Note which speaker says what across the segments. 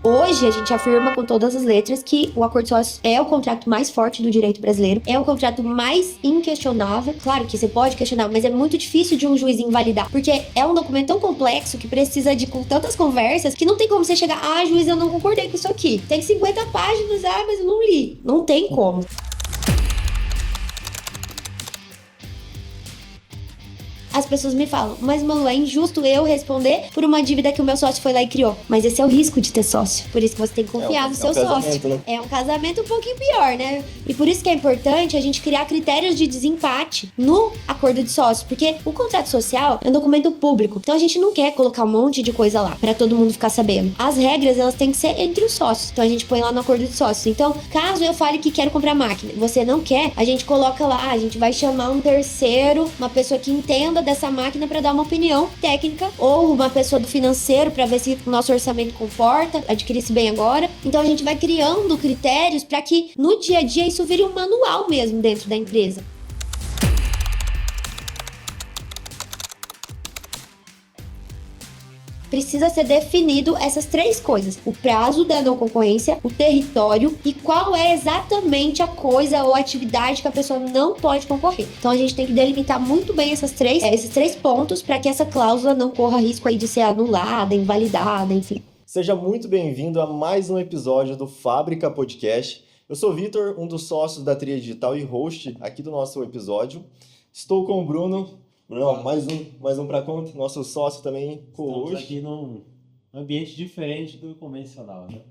Speaker 1: Hoje, a gente afirma com todas as letras que o acordo de sócios é o contrato mais forte do direito brasileiro, é o contrato mais inquestionável. Claro que você pode questionar, mas é muito difícil de um juiz invalidar, porque é um documento tão complexo que precisa de tantas conversas que não tem como você chegar, juiz, eu não concordei com isso aqui. Tem 50 páginas, mas eu não li. Não tem como. As pessoas me falam, mas Malu, é injusto eu responder por uma dívida que o meu sócio foi lá e criou. Mas esse é o risco de ter sócio. Por isso que você tem que confiar no seu sócio. Né? É um casamento um pouquinho pior, né? E por isso que é importante a gente criar critérios de desempate no acordo de sócio. Porque o contrato social é um documento público. Então a gente não quer colocar um monte de coisa lá pra todo mundo ficar sabendo. As regras, elas têm que ser entre os sócios. Então a gente põe lá no acordo de sócios. Então, caso eu fale que quero comprar máquina, você não quer, a gente coloca lá, a gente vai chamar um terceiro, uma pessoa que entenda dessa máquina para dar uma opinião técnica, ou uma pessoa do financeiro para ver se o nosso orçamento comporta, adquirir esse bem agora. Então a gente vai criando critérios para que no dia a dia isso vire um manual mesmo dentro da empresa. Precisa ser definido essas três coisas: o prazo da não concorrência, o território e qual é exatamente a coisa ou atividade que a pessoa não pode concorrer. Então a gente tem que delimitar muito bem esses três pontos para que essa cláusula não corra risco aí de ser anulada, invalidada, enfim.
Speaker 2: Seja muito bem-vindo a mais um episódio do Fábrica Podcast. Eu sou o Vitor, um dos sócios da Tria Digital e host aqui do nosso episódio. Estou com o Bruno. Bruno, mais um para conta, nosso sócio também,
Speaker 3: co-host. Estamos aqui num ambiente diferente do convencional, né?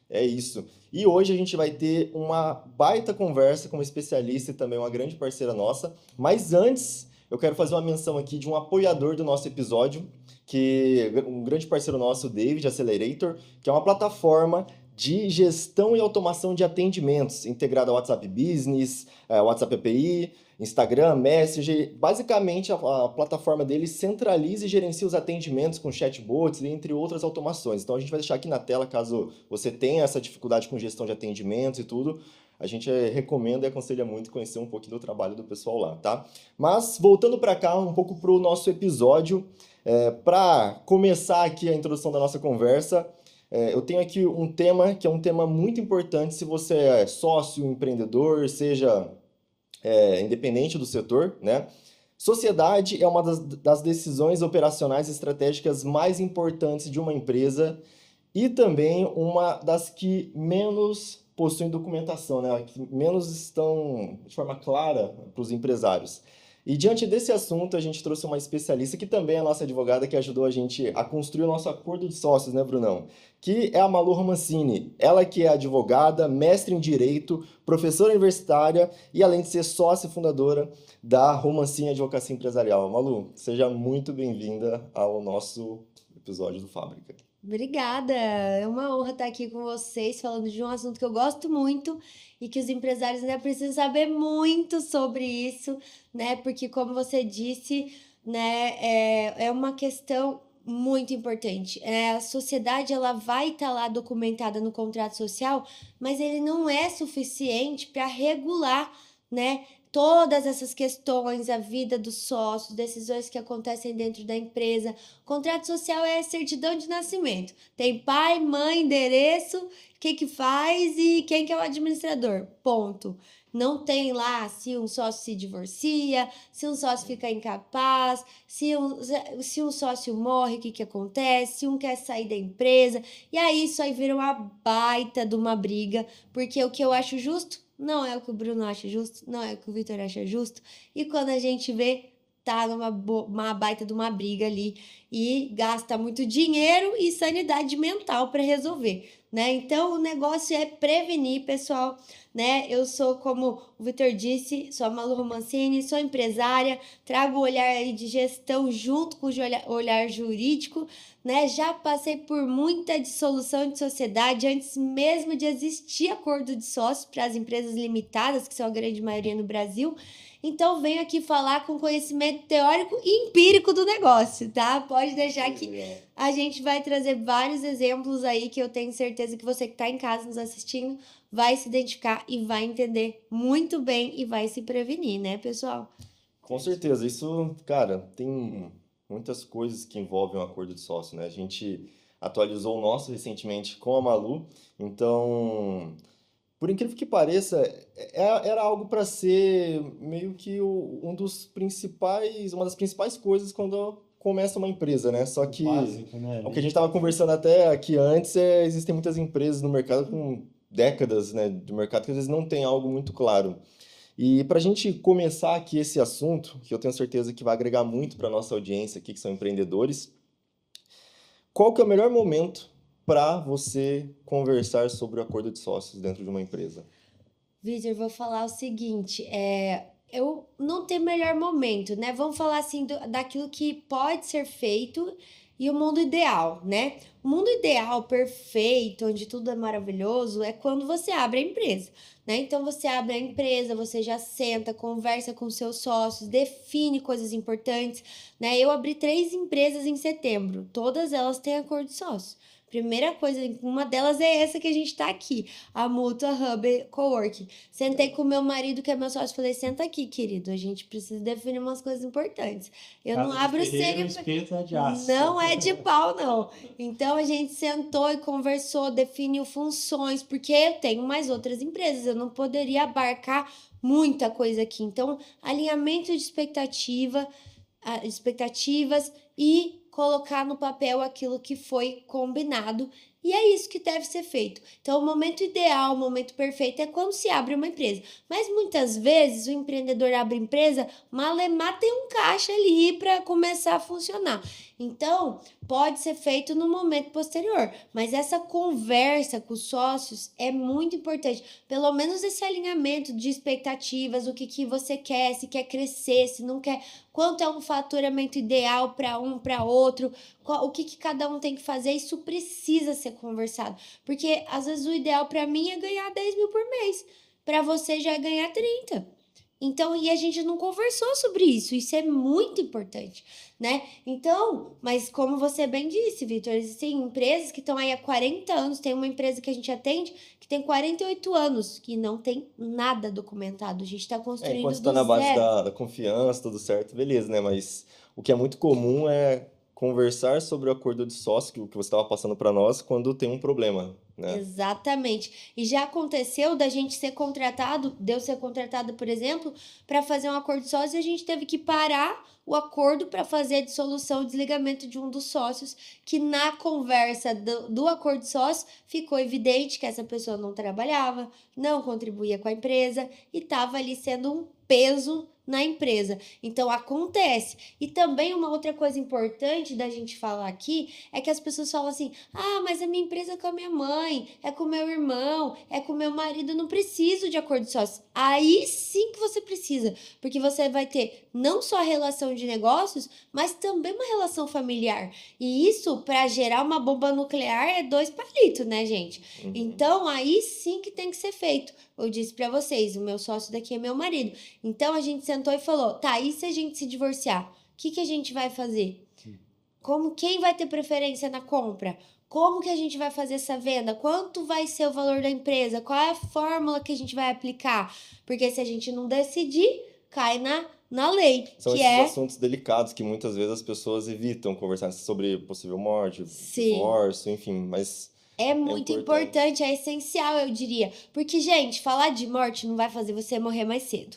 Speaker 2: É isso. E hoje a gente vai ter uma baita conversa com uma especialista e também uma grande parceira nossa. Mas antes, eu quero fazer uma menção aqui de um apoiador do nosso episódio, que é um grande parceiro nosso, o David Accelerator, que é uma plataforma de gestão e automação de atendimentos, integrada ao WhatsApp Business, WhatsApp API, Instagram, Messenger. Basicamente, a plataforma dele centraliza e gerencia os atendimentos com chatbots, entre outras automações. Então, a gente vai deixar aqui na tela, caso você tenha essa dificuldade com gestão de atendimentos e tudo, a gente recomenda e aconselha muito conhecer um pouquinho do trabalho do pessoal lá, tá? Mas, voltando para cá, um pouco para o nosso episódio, para começar aqui a introdução da nossa conversa, eu tenho aqui um tema que é um tema muito importante se você é sócio, empreendedor, seja independente do setor, né? Sociedade é uma das decisões operacionais e estratégicas mais importantes de uma empresa e também uma das que menos possuem documentação, né? Que menos estão de forma clara para os empresários. E diante desse assunto, a gente trouxe uma especialista que também é a nossa advogada, que ajudou a gente a construir o nosso acordo de sócios, né, Brunão? Que é a Malu Romancini. Ela que é advogada, mestre em Direito, professora universitária e além de ser sócia fundadora da Romancini Advocacia Empresarial. Malu, seja muito bem-vinda ao nosso episódio do Fábrica.
Speaker 1: Obrigada, é uma honra estar aqui com vocês falando de um assunto que eu gosto muito e que os empresários ainda precisam saber muito sobre isso, né? Porque como você disse, né, é uma questão muito importante. A sociedade ela vai estar lá documentada no contrato social, mas ele não é suficiente para regular, né, todas essas questões, a vida dos sócios, decisões que acontecem dentro da empresa. O contrato social é a certidão de nascimento. Tem pai, mãe, endereço, o que faz e quem que é o administrador. Ponto. Não tem lá se um sócio se divorcia, se um sócio fica incapaz, se um sócio morre, o que acontece, se um quer sair da empresa. E aí isso aí vira uma baita de uma briga, porque o que eu acho justo não é o que o Bruno acha justo, não é o que o Vitor acha justo. E quando a gente vê, tá numa baita de uma briga ali e gasta muito dinheiro e sanidade mental para resolver, né? Então, o negócio é prevenir, pessoal, né? Eu sou, como o Vitor disse, sou a Malu Romancini, sou empresária, trago o olhar aí de gestão junto com o olhar jurídico, né? Já passei por muita dissolução de sociedade antes mesmo de existir acordo de sócios para as empresas limitadas, que são a grande maioria no Brasil. Então, venho aqui falar com conhecimento teórico e empírico do negócio, tá? Pode deixar que a gente vai trazer vários exemplos aí que eu tenho certeza que você que está em casa nos assistindo vai se identificar e vai entender muito bem e vai se prevenir, né, pessoal?
Speaker 2: Com certeza. Isso, cara, tem muitas coisas que envolvem um acordo de sócio, né? A gente atualizou o nosso recentemente com a Malu. Então, por incrível que pareça, era algo para ser meio que uma das principais coisas quando começa uma empresa, né? Só
Speaker 3: O
Speaker 2: que
Speaker 3: básico, né,
Speaker 2: o que a gente
Speaker 3: ali.
Speaker 2: estava conversando até aqui antes existem muitas empresas no mercado com décadas, né, de mercado que às vezes não tem algo muito claro. E para a gente começar aqui esse assunto, que eu tenho certeza que vai agregar muito para nossa audiência aqui, que são empreendedores, qual que é o melhor momento para você conversar sobre o acordo de sócios dentro de uma empresa?
Speaker 1: Vitor, vou falar o seguinte, eu não tenho melhor momento, né? Vamos falar assim daquilo que pode ser feito e o mundo ideal, né? O mundo ideal, perfeito, onde tudo é maravilhoso, é quando você abre a empresa, né? Então você abre a empresa, você já senta, conversa com seus sócios, define coisas importantes, né? Eu abri 3 empresas em setembro, todas elas têm acordo de sócios. Primeira coisa, uma delas é essa que a gente tá aqui, a Mútua Hub Coworking. Sentei com meu marido, que é meu sócio, falei, senta aqui, querido, a gente precisa definir umas coisas importantes. Eu não
Speaker 3: Casa de
Speaker 1: abro
Speaker 3: ferreiro,
Speaker 1: sem...
Speaker 3: espeto é de aço.
Speaker 1: Não é de pau, não. Então a gente sentou e conversou, definiu funções, porque eu tenho mais outras empresas, eu não poderia abarcar muita coisa aqui. Então, alinhamento de expectativas e colocar no papel aquilo que foi combinado. E é isso que deve ser feito. Então, o momento ideal, o momento perfeito é quando se abre uma empresa. Mas muitas vezes o empreendedor abre empresa, malemar tem um caixa ali para começar a funcionar. Então, pode ser feito no momento posterior. Mas essa conversa com os sócios é muito importante. Pelo menos esse alinhamento de expectativas, o que você quer, se quer crescer, se não quer, quanto é um faturamento ideal para um, para outro, o que cada um tem que fazer, isso precisa ser conversado. Porque às vezes o ideal para mim é ganhar 10 mil por mês, para você já é ganhar 30. Então, e a gente não conversou sobre isso é muito importante, né? Então, mas como você bem disse, Vitor, existem empresas que estão aí há 40 anos, tem uma empresa que a gente atende que tem 48 anos, que não tem nada documentado, a gente está
Speaker 2: Enquanto
Speaker 1: construindo
Speaker 2: está
Speaker 1: do
Speaker 2: na base
Speaker 1: zero.
Speaker 2: da confiança, tudo certo, beleza, né? Mas o que é muito comum é conversar sobre o acordo de sócio, que você estava passando para nós, quando tem um problema, né?
Speaker 1: Exatamente. E já aconteceu da gente ser contratado, de eu ser contratada, por exemplo, para fazer um acordo de sócios e a gente teve que parar o acordo para fazer a dissolução, o desligamento de um dos sócios, que na conversa do acordo de sócios ficou evidente que essa pessoa não trabalhava, não contribuía com a empresa e estava ali sendo um peso na empresa. Então acontece. E também uma outra coisa importante da gente falar aqui é que as pessoas falam assim: ah, mas a minha empresa é com a minha mãe, é com o meu irmão, é com o meu marido, eu não preciso de acordo de sócios. Aí sim que você precisa, porque você vai ter não só a relação de negócios, mas também uma relação familiar. E isso, para gerar uma bomba nuclear, é 2 palitos, né, gente? Então, aí sim que tem que ser feito. Eu disse para vocês, o meu sócio daqui é meu marido. Então, a gente sentou e falou, tá, e se a gente se divorciar? O que a gente vai fazer? Quem vai ter preferência na compra? Como que a gente vai fazer essa venda? Quanto vai ser o valor da empresa? Qual é a fórmula que a gente vai aplicar? Porque se a gente não decidir, cai na lei,
Speaker 2: São
Speaker 1: que
Speaker 2: esses
Speaker 1: é...
Speaker 2: assuntos delicados que muitas vezes as pessoas evitam conversar sobre possível morte,
Speaker 1: Sim.
Speaker 2: divórcio, enfim, mas
Speaker 1: É muito importante, é essencial, eu diria. Porque, gente, falar de morte não vai fazer você morrer mais cedo.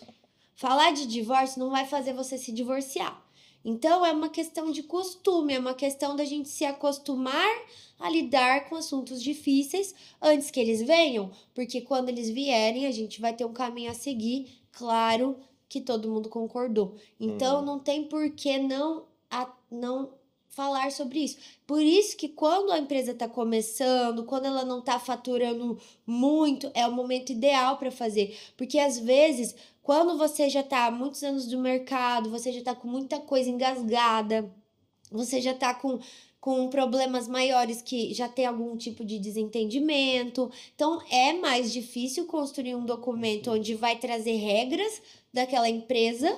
Speaker 1: Falar de divórcio não vai fazer você se divorciar. Então, é uma questão de costume, é uma questão da gente se acostumar a lidar com assuntos difíceis antes que eles venham, porque quando eles vierem, a gente vai ter um caminho a seguir, claro que todo mundo concordou. Então, não tem por que não falar sobre isso. Por isso que quando a empresa está começando, quando ela não está faturando muito, é o momento ideal para fazer. Porque às vezes, quando você já está há muitos anos no mercado, você já está com muita coisa engasgada, você já está com problemas maiores que já tem algum tipo de desentendimento. Então, é mais difícil construir um documento onde vai trazer regras daquela empresa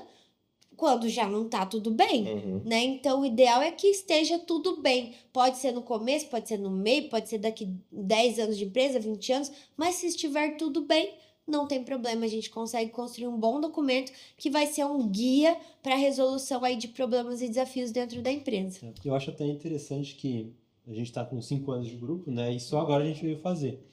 Speaker 1: quando já não tá tudo bem, né? Então, o ideal é que esteja tudo bem. Pode ser no começo, pode ser no meio, pode ser daqui 10 anos de empresa, 20 anos, mas se estiver tudo bem, não tem problema, a gente consegue construir um bom documento que vai ser um guia para a resolução aí de problemas e desafios dentro da empresa.
Speaker 3: Eu acho até interessante que a gente está com 5 anos de grupo, né? E só agora a gente veio fazer.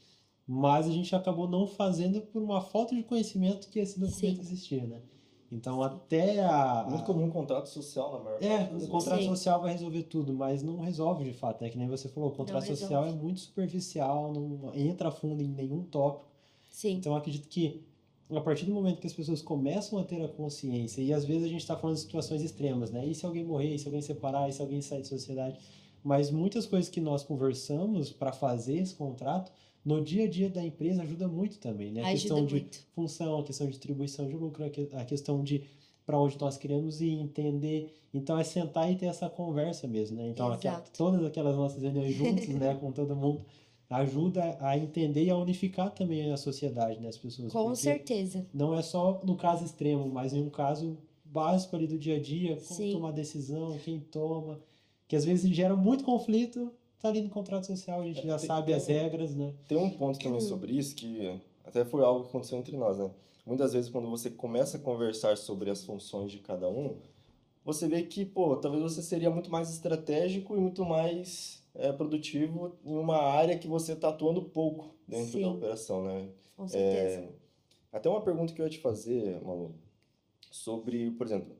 Speaker 3: Mas a gente acabou não fazendo por uma falta de conhecimento que esse documento
Speaker 1: Sim.
Speaker 3: existia, né? Então, até
Speaker 2: Muito comum um contrato social na maior parte das
Speaker 3: o
Speaker 2: vezes.
Speaker 3: contrato
Speaker 1: Sim.
Speaker 3: social vai resolver tudo, mas não resolve de fato, né? Que nem você falou, o contrato
Speaker 1: Não
Speaker 3: social
Speaker 1: resolve.
Speaker 3: é muito superficial, não entra a fundo em nenhum tópico.
Speaker 1: Sim.
Speaker 3: Então, eu acredito que a partir do momento que as pessoas começam a ter a consciência, e às vezes a gente está falando de situações extremas, né? E se alguém morrer, e se alguém separar, e se alguém sair de sociedade? Mas muitas coisas que nós conversamos para fazer esse contrato, no dia a dia da empresa ajuda muito também, né? A
Speaker 1: Ajuda
Speaker 3: questão de
Speaker 1: muito.
Speaker 3: função, a questão de distribuição de lucro, a questão de para onde nós queremos ir, entender. Então é sentar e ter essa conversa mesmo, né? Então
Speaker 1: Exato.
Speaker 3: todas aquelas nossas reuniões juntos, né, com todo mundo, ajuda a entender e a unificar também a sociedade, né, as pessoas.
Speaker 1: Com
Speaker 3: Porque
Speaker 1: certeza.
Speaker 3: não é só no caso extremo, mas em um caso básico ali do dia a dia, como
Speaker 1: Sim.
Speaker 3: tomar decisão, quem toma, que às vezes gera muito conflito, tá ali no contrato social, a gente já sabe as regras, né?
Speaker 2: Tem um ponto também sobre isso que até foi algo que aconteceu entre nós, né? Muitas vezes quando você começa a conversar sobre as funções de cada um, você vê que, pô, talvez você seria muito mais estratégico e muito mais produtivo em uma área que você está atuando pouco dentro da
Speaker 1: Sim.
Speaker 2: operação, né?
Speaker 1: Com certeza.
Speaker 2: Até uma pergunta que eu ia te fazer, Malu, sobre, por exemplo,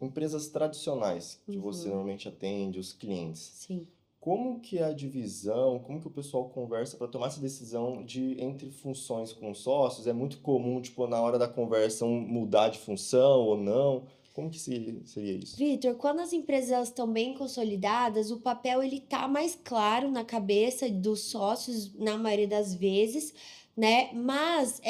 Speaker 2: empresas tradicionais que você normalmente atende, os clientes.
Speaker 1: Sim.
Speaker 2: Como que é a divisão, como que o pessoal conversa para tomar essa decisão de entre funções com os sócios? É muito comum, tipo, na hora da conversa, um mudar de função ou não? Como que seria isso?
Speaker 1: Vitor, quando as empresas estão bem consolidadas, o papel ele tá mais claro na cabeça dos sócios, na maioria das vezes, né? Mas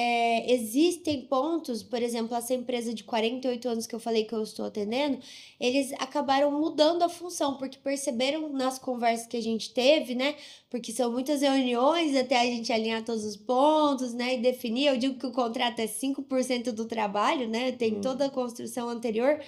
Speaker 1: existem pontos, por exemplo, essa empresa de 48 anos que eu falei que eu estou atendendo, eles acabaram mudando a função, porque perceberam nas conversas que a gente teve, né? Porque são muitas reuniões até a gente alinhar todos os pontos, né? E definir. Eu digo que o contrato é 5% do trabalho, né? Tem toda a construção anterior.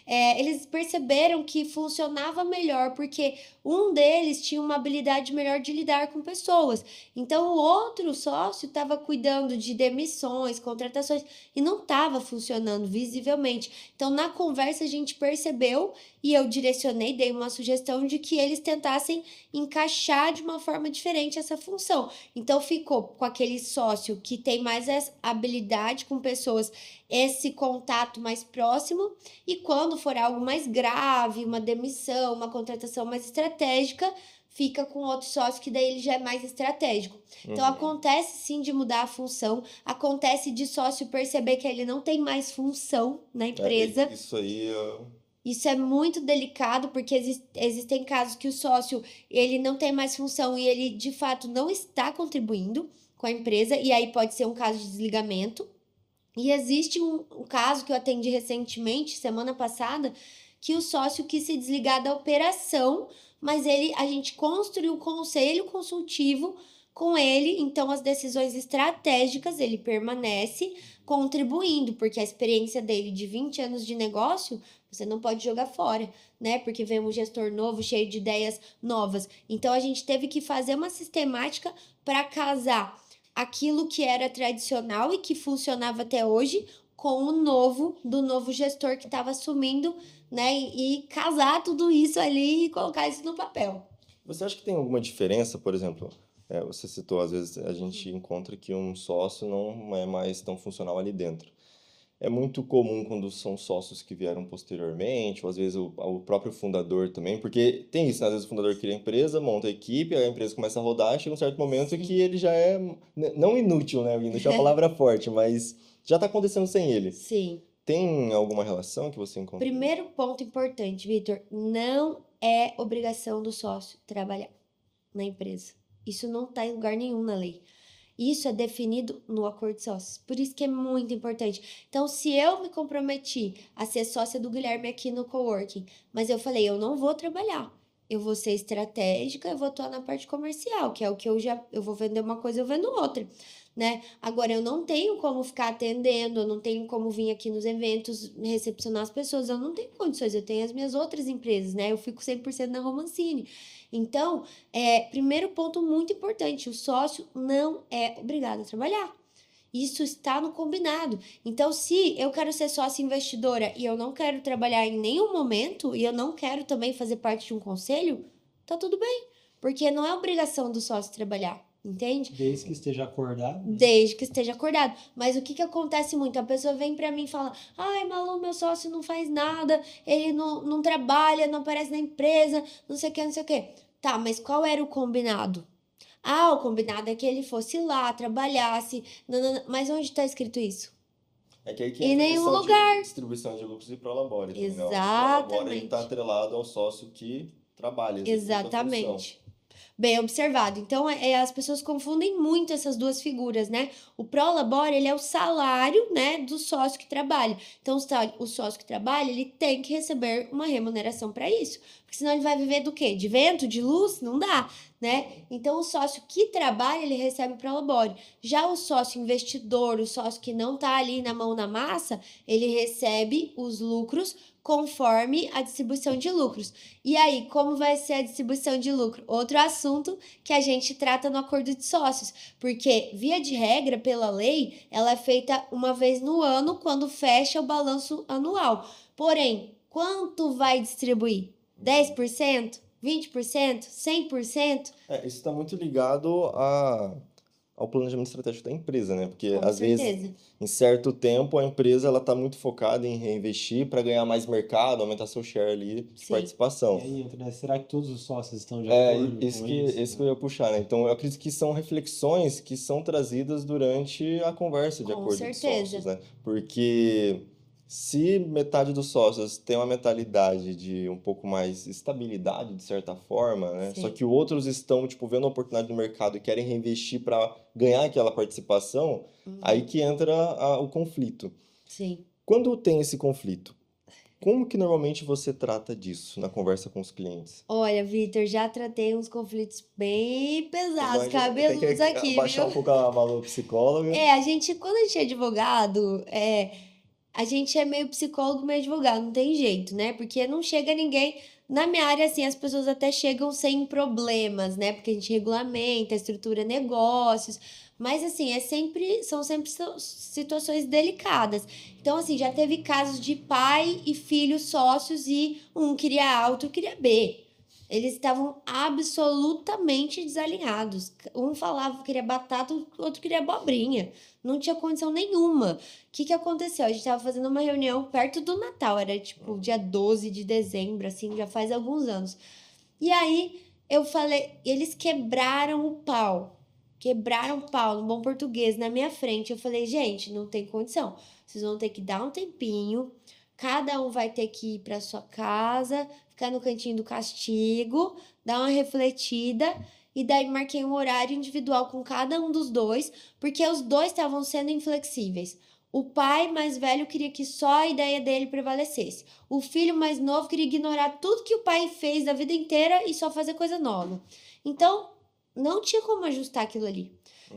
Speaker 1: Eles perceberam que funcionava melhor, porque um deles tinha uma habilidade melhor de lidar com pessoas. Então, o outro sócio estava cuidando de demissões, contratações, e não estava funcionando visivelmente. Então, na conversa, a gente percebeu e eu direcionei, dei uma sugestão de que eles tentassem encaixar de uma forma diferente essa função. Então, ficou com aquele sócio que tem mais essa habilidade com pessoas, esse contato mais próximo, e quando for algo mais grave, uma demissão, uma contratação mais estratégica, fica com outro sócio que daí ele já é mais estratégico. Então acontece sim de mudar a função, acontece de sócio perceber que ele não tem mais função na empresa.
Speaker 2: Isso aí...
Speaker 1: Isso é muito delicado, porque existem casos que o sócio ele não tem mais função e ele de fato não está contribuindo com a empresa, e aí pode ser um caso de desligamento. E existe um caso que eu atendi recentemente, semana passada, que o sócio quis se desligar da operação, mas a gente construiu um conselho consultivo com ele, então as decisões estratégicas ele permanece contribuindo, porque a experiência dele de 20 anos de negócio, você não pode jogar fora, né? Porque vem um gestor novo, cheio de ideias novas. Então a gente teve que fazer uma sistemática para casar aquilo que era tradicional e que funcionava até hoje com o novo gestor que estava assumindo, né? E casar tudo isso ali e colocar isso no papel.
Speaker 2: Você acha que tem alguma diferença, por exemplo, você citou, às vezes a gente encontra que um sócio não é mais tão funcional ali dentro. É muito comum quando são sócios que vieram posteriormente, ou às vezes o próprio fundador também, porque tem isso, né? Às vezes o fundador cria a empresa, monta a equipe, a empresa começa a rodar, chega um certo momento que ele já é, não inútil, né? Inútil é uma palavra forte, mas já está acontecendo sem ele.
Speaker 1: Sim.
Speaker 2: Tem alguma relação que você encontra?
Speaker 1: Primeiro ponto importante, Vitor, não é obrigação do sócio trabalhar na empresa. Isso não está em lugar nenhum na lei. Isso é definido no acordo de sócios. Por isso que é muito importante. Então, se eu me comprometi a ser sócia do Guilherme aqui no coworking, mas eu falei, eu não vou trabalhar. Eu vou ser estratégica, eu vou atuar na parte comercial, que é o que eu vou vender uma coisa, eu vendo outra, né? Agora, eu não tenho como ficar atendendo, eu não tenho como vir aqui nos eventos, recepcionar as pessoas, eu não tenho condições, eu tenho as minhas outras empresas, né? Eu fico 100% na Romancini. Então, primeiro ponto muito importante, o sócio não é obrigado a trabalhar. Isso está no combinado. Então, se eu quero ser sócia investidora e eu não quero trabalhar em nenhum momento, e eu não quero também fazer parte de um conselho, tá tudo bem. porque não é obrigação do sócio trabalhar, entende?
Speaker 3: Desde que esteja acordado.
Speaker 1: Desde que esteja acordado. Mas o que acontece muito? A pessoa vem pra mim e fala: ai, Malu, meu sócio não faz nada, ele não trabalha, não aparece na empresa, não sei o que, não sei o que. Tá, mas qual era o combinado? Ah, o combinado é que ele fosse lá, trabalhasse. Mas onde tá escrito isso?
Speaker 2: É que aí que
Speaker 1: Em
Speaker 2: entra a
Speaker 1: nenhum
Speaker 2: questão
Speaker 1: lugar.
Speaker 2: de distribuição de lucros e prolabore também, né? O prolabore, ele
Speaker 1: Exatamente.
Speaker 2: está atrelado ao sócio que trabalha, executa a função.
Speaker 1: Exatamente. Bem observado. Então, as pessoas confundem muito essas duas figuras, né? O prolabore, ele é o salário, né, do sócio que trabalha. Então, o sócio que trabalha, ele tem que receber uma remuneração para isso. Porque senão ele vai viver do quê? De vento, de luz? Não dá, né? Então, o sócio que trabalha, ele recebe o prolabore. Já o sócio investidor, o sócio que não tá ali na mão na massa, ele recebe os lucros conforme a distribuição de lucros. E aí, como vai ser a distribuição de lucro? Outro assunto que a gente trata no acordo de sócios, porque, via de regra, pela lei, ela é feita uma vez no ano, quando fecha o balanço anual. Porém, quanto vai distribuir? 10%? 20%? 100%?
Speaker 2: Isso está muito ligado ao planejamento estratégico da empresa, né? Porque,
Speaker 1: Com
Speaker 2: às vezes,
Speaker 1: certeza.
Speaker 2: em certo tempo, a empresa ela está muito focada em reinvestir para ganhar mais mercado, aumentar seu share ali de
Speaker 1: Sim.
Speaker 2: participação.
Speaker 3: E aí entra, né? Será que todos os sócios estão de
Speaker 2: É,
Speaker 3: acordo com
Speaker 2: isso
Speaker 3: isso?
Speaker 2: que eu ia puxar, né? Então, eu acredito que são reflexões que são trazidas durante a conversa de
Speaker 1: Com
Speaker 2: acordo de
Speaker 1: certeza.
Speaker 2: sócios, né? Porque se metade dos sócios tem uma mentalidade de um pouco mais estabilidade, de certa forma, né?
Speaker 1: Sim.
Speaker 2: Só que outros estão, tipo, vendo a oportunidade no mercado e querem reinvestir para ganhar aquela participação, aí que entra o conflito.
Speaker 1: Sim.
Speaker 2: Quando tem esse conflito, como que normalmente você trata disso na conversa com os clientes?
Speaker 1: Olha, Vitor, já tratei uns conflitos bem pesados,
Speaker 2: Então a gente tem
Speaker 1: cabeludos
Speaker 2: que
Speaker 1: aqui,
Speaker 2: abaixar
Speaker 1: viu?
Speaker 2: um pouco a Malu psicóloga.
Speaker 1: Quando a gente é advogado, a gente é meio psicólogo, meio advogado, não tem jeito, né? Porque não chega ninguém. Na minha área, assim, as pessoas até chegam sem problemas, né? Porque a gente regulamenta, estrutura negócios. Mas, assim, são sempre situações delicadas. Então, assim, já teve casos de pai e filho sócios e um queria A, outro queria B. Eles estavam absolutamente desalinhados. Um falava que queria batata, o outro queria abobrinha. Não tinha condição nenhuma. O que aconteceu? A gente estava fazendo uma reunião perto do Natal, era tipo dia 12 de dezembro, assim, já faz alguns anos. E aí eu falei, eles quebraram o pau. Quebraram o pau, no bom português, na minha frente. Eu falei, gente, não tem condição. Vocês vão ter que dar um tempinho. Cada um vai ter que ir para sua casa, ficar no cantinho do castigo, dar uma refletida. E daí marquei um horário individual com cada um dos dois, porque os dois estavam sendo inflexíveis. O pai mais velho queria que só a ideia dele prevalecesse. O filho mais novo queria ignorar tudo que o pai fez da vida inteira e só fazer coisa nova. Então, não tinha como ajustar aquilo ali,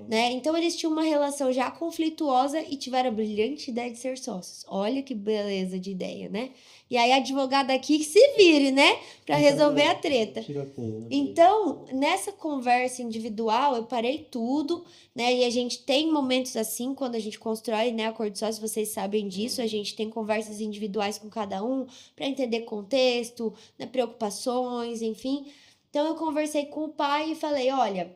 Speaker 1: né? Então, eles tinham uma relação já conflituosa e tiveram a brilhante ideia de ser sócios. Olha que beleza de ideia, né? E aí, a advogada aqui que se vire, né? Pra resolver a treta.
Speaker 3: Tiroteio, né?
Speaker 1: Então, nessa conversa individual, eu parei tudo, né? E a gente tem momentos assim, quando a gente constrói, né, acordo de sócios, vocês sabem disso, a gente tem conversas individuais com cada um para entender contexto, né, preocupações, enfim. Então, eu conversei com o pai e falei, olha,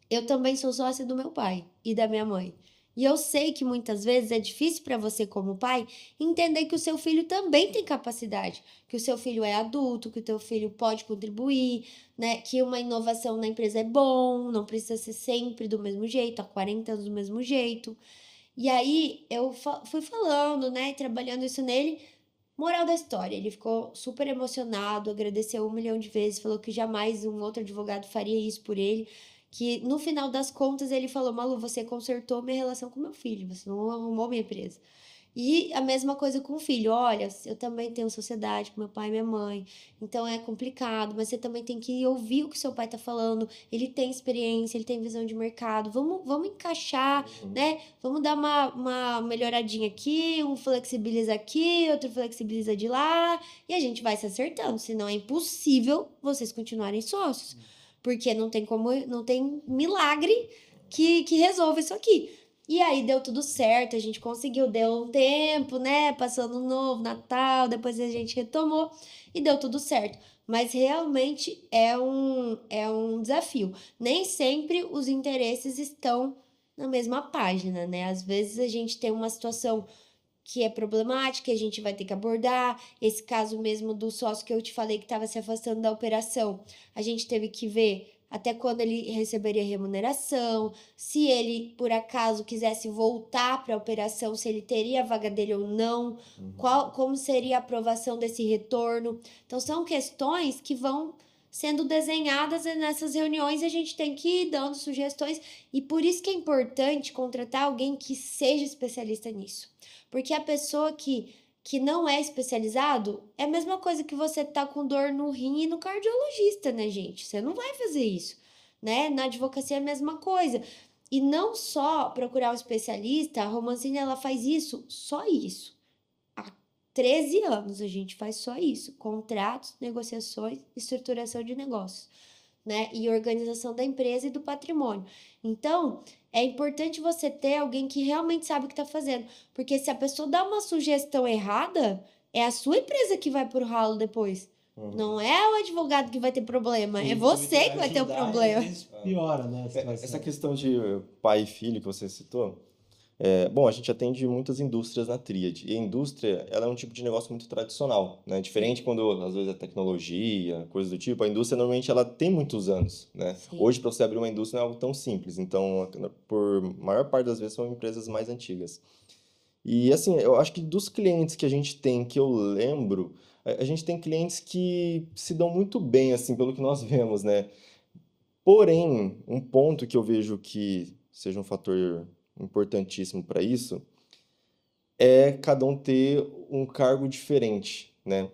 Speaker 1: eu também sou sócia do meu pai e da minha mãe. E eu sei que muitas vezes é difícil para você, como pai, entender que o seu filho também tem capacidade, que o seu filho é adulto, que o teu filho pode contribuir, né? Que uma inovação na empresa é bom, não precisa ser sempre do mesmo jeito, há 40 anos do mesmo jeito. E aí eu fui falando, né, trabalhando isso nele. Moral da história, ele ficou super emocionado, agradeceu 1 milhão de vezes, falou que jamais um outro advogado faria isso por ele, que no final das contas ele falou, Malu, você consertou minha relação com meu filho, você não arrumou minha empresa. E a mesma coisa com o filho, olha, eu também tenho sociedade com meu pai e minha mãe, então é complicado, mas você também tem que ouvir o que seu pai tá falando, ele tem experiência, ele tem visão de mercado, vamos encaixar, né? Vamos dar uma melhoradinha aqui, um flexibiliza aqui, outro flexibiliza de lá, e a gente vai se acertando, senão é impossível vocês continuarem sócios, porque não tem milagre que resolva isso aqui. E aí deu tudo certo, a gente conseguiu, deu um tempo, né? Passando o novo, Natal, depois a gente retomou e deu tudo certo. Mas realmente é um desafio. Nem sempre os interesses estão na mesma página, né? Às vezes a gente tem uma situação que é problemática, a gente vai ter que abordar. Esse caso mesmo do sócio que eu te falei que estava se afastando da operação, a gente teve que ver até quando ele receberia remuneração, se ele, por acaso, quisesse voltar para a operação, se ele teria a vaga dele ou não, como seria a aprovação desse retorno. Então, são questões que vão sendo desenhadas nessas reuniões e a gente tem que ir dando sugestões. E por isso que é importante contratar alguém que seja especialista nisso. Porque a pessoa que não é especializado é a mesma coisa que você tá com dor no rim e no cardiologista, né, gente? Você não vai fazer isso, né? Na advocacia é a mesma coisa. E não só procurar um especialista, a Romancini, ela faz isso, só isso. Há 13 anos a gente faz só isso. Contratos, negociações, estruturação de negócios, né? E organização da empresa e do patrimônio. Então, é importante você ter alguém que realmente sabe o que está fazendo. Porque se a pessoa dá uma sugestão errada, é a sua empresa que vai pro ralo depois. Não é o advogado que vai ter problema, é você que vai ter o problema.
Speaker 3: Piora, né?
Speaker 2: Essa questão de pai e filho que você citou, bom, a gente atende muitas indústrias na tríade. E a indústria, ela é um tipo de negócio muito tradicional, né? Diferente quando, às vezes, é tecnologia, coisa do tipo. A indústria, normalmente, ela tem muitos anos, né?
Speaker 1: Sim.
Speaker 2: Hoje, para você abrir uma indústria, não é algo tão simples. Então, por maior parte das vezes, são empresas mais antigas. E, assim, eu acho que dos clientes que a gente tem, que eu lembro, a gente tem clientes que se dão muito bem, assim, pelo que nós vemos, né? Porém, um ponto que eu vejo que seja um fator importantíssimo para isso é cada um ter um cargo diferente, né?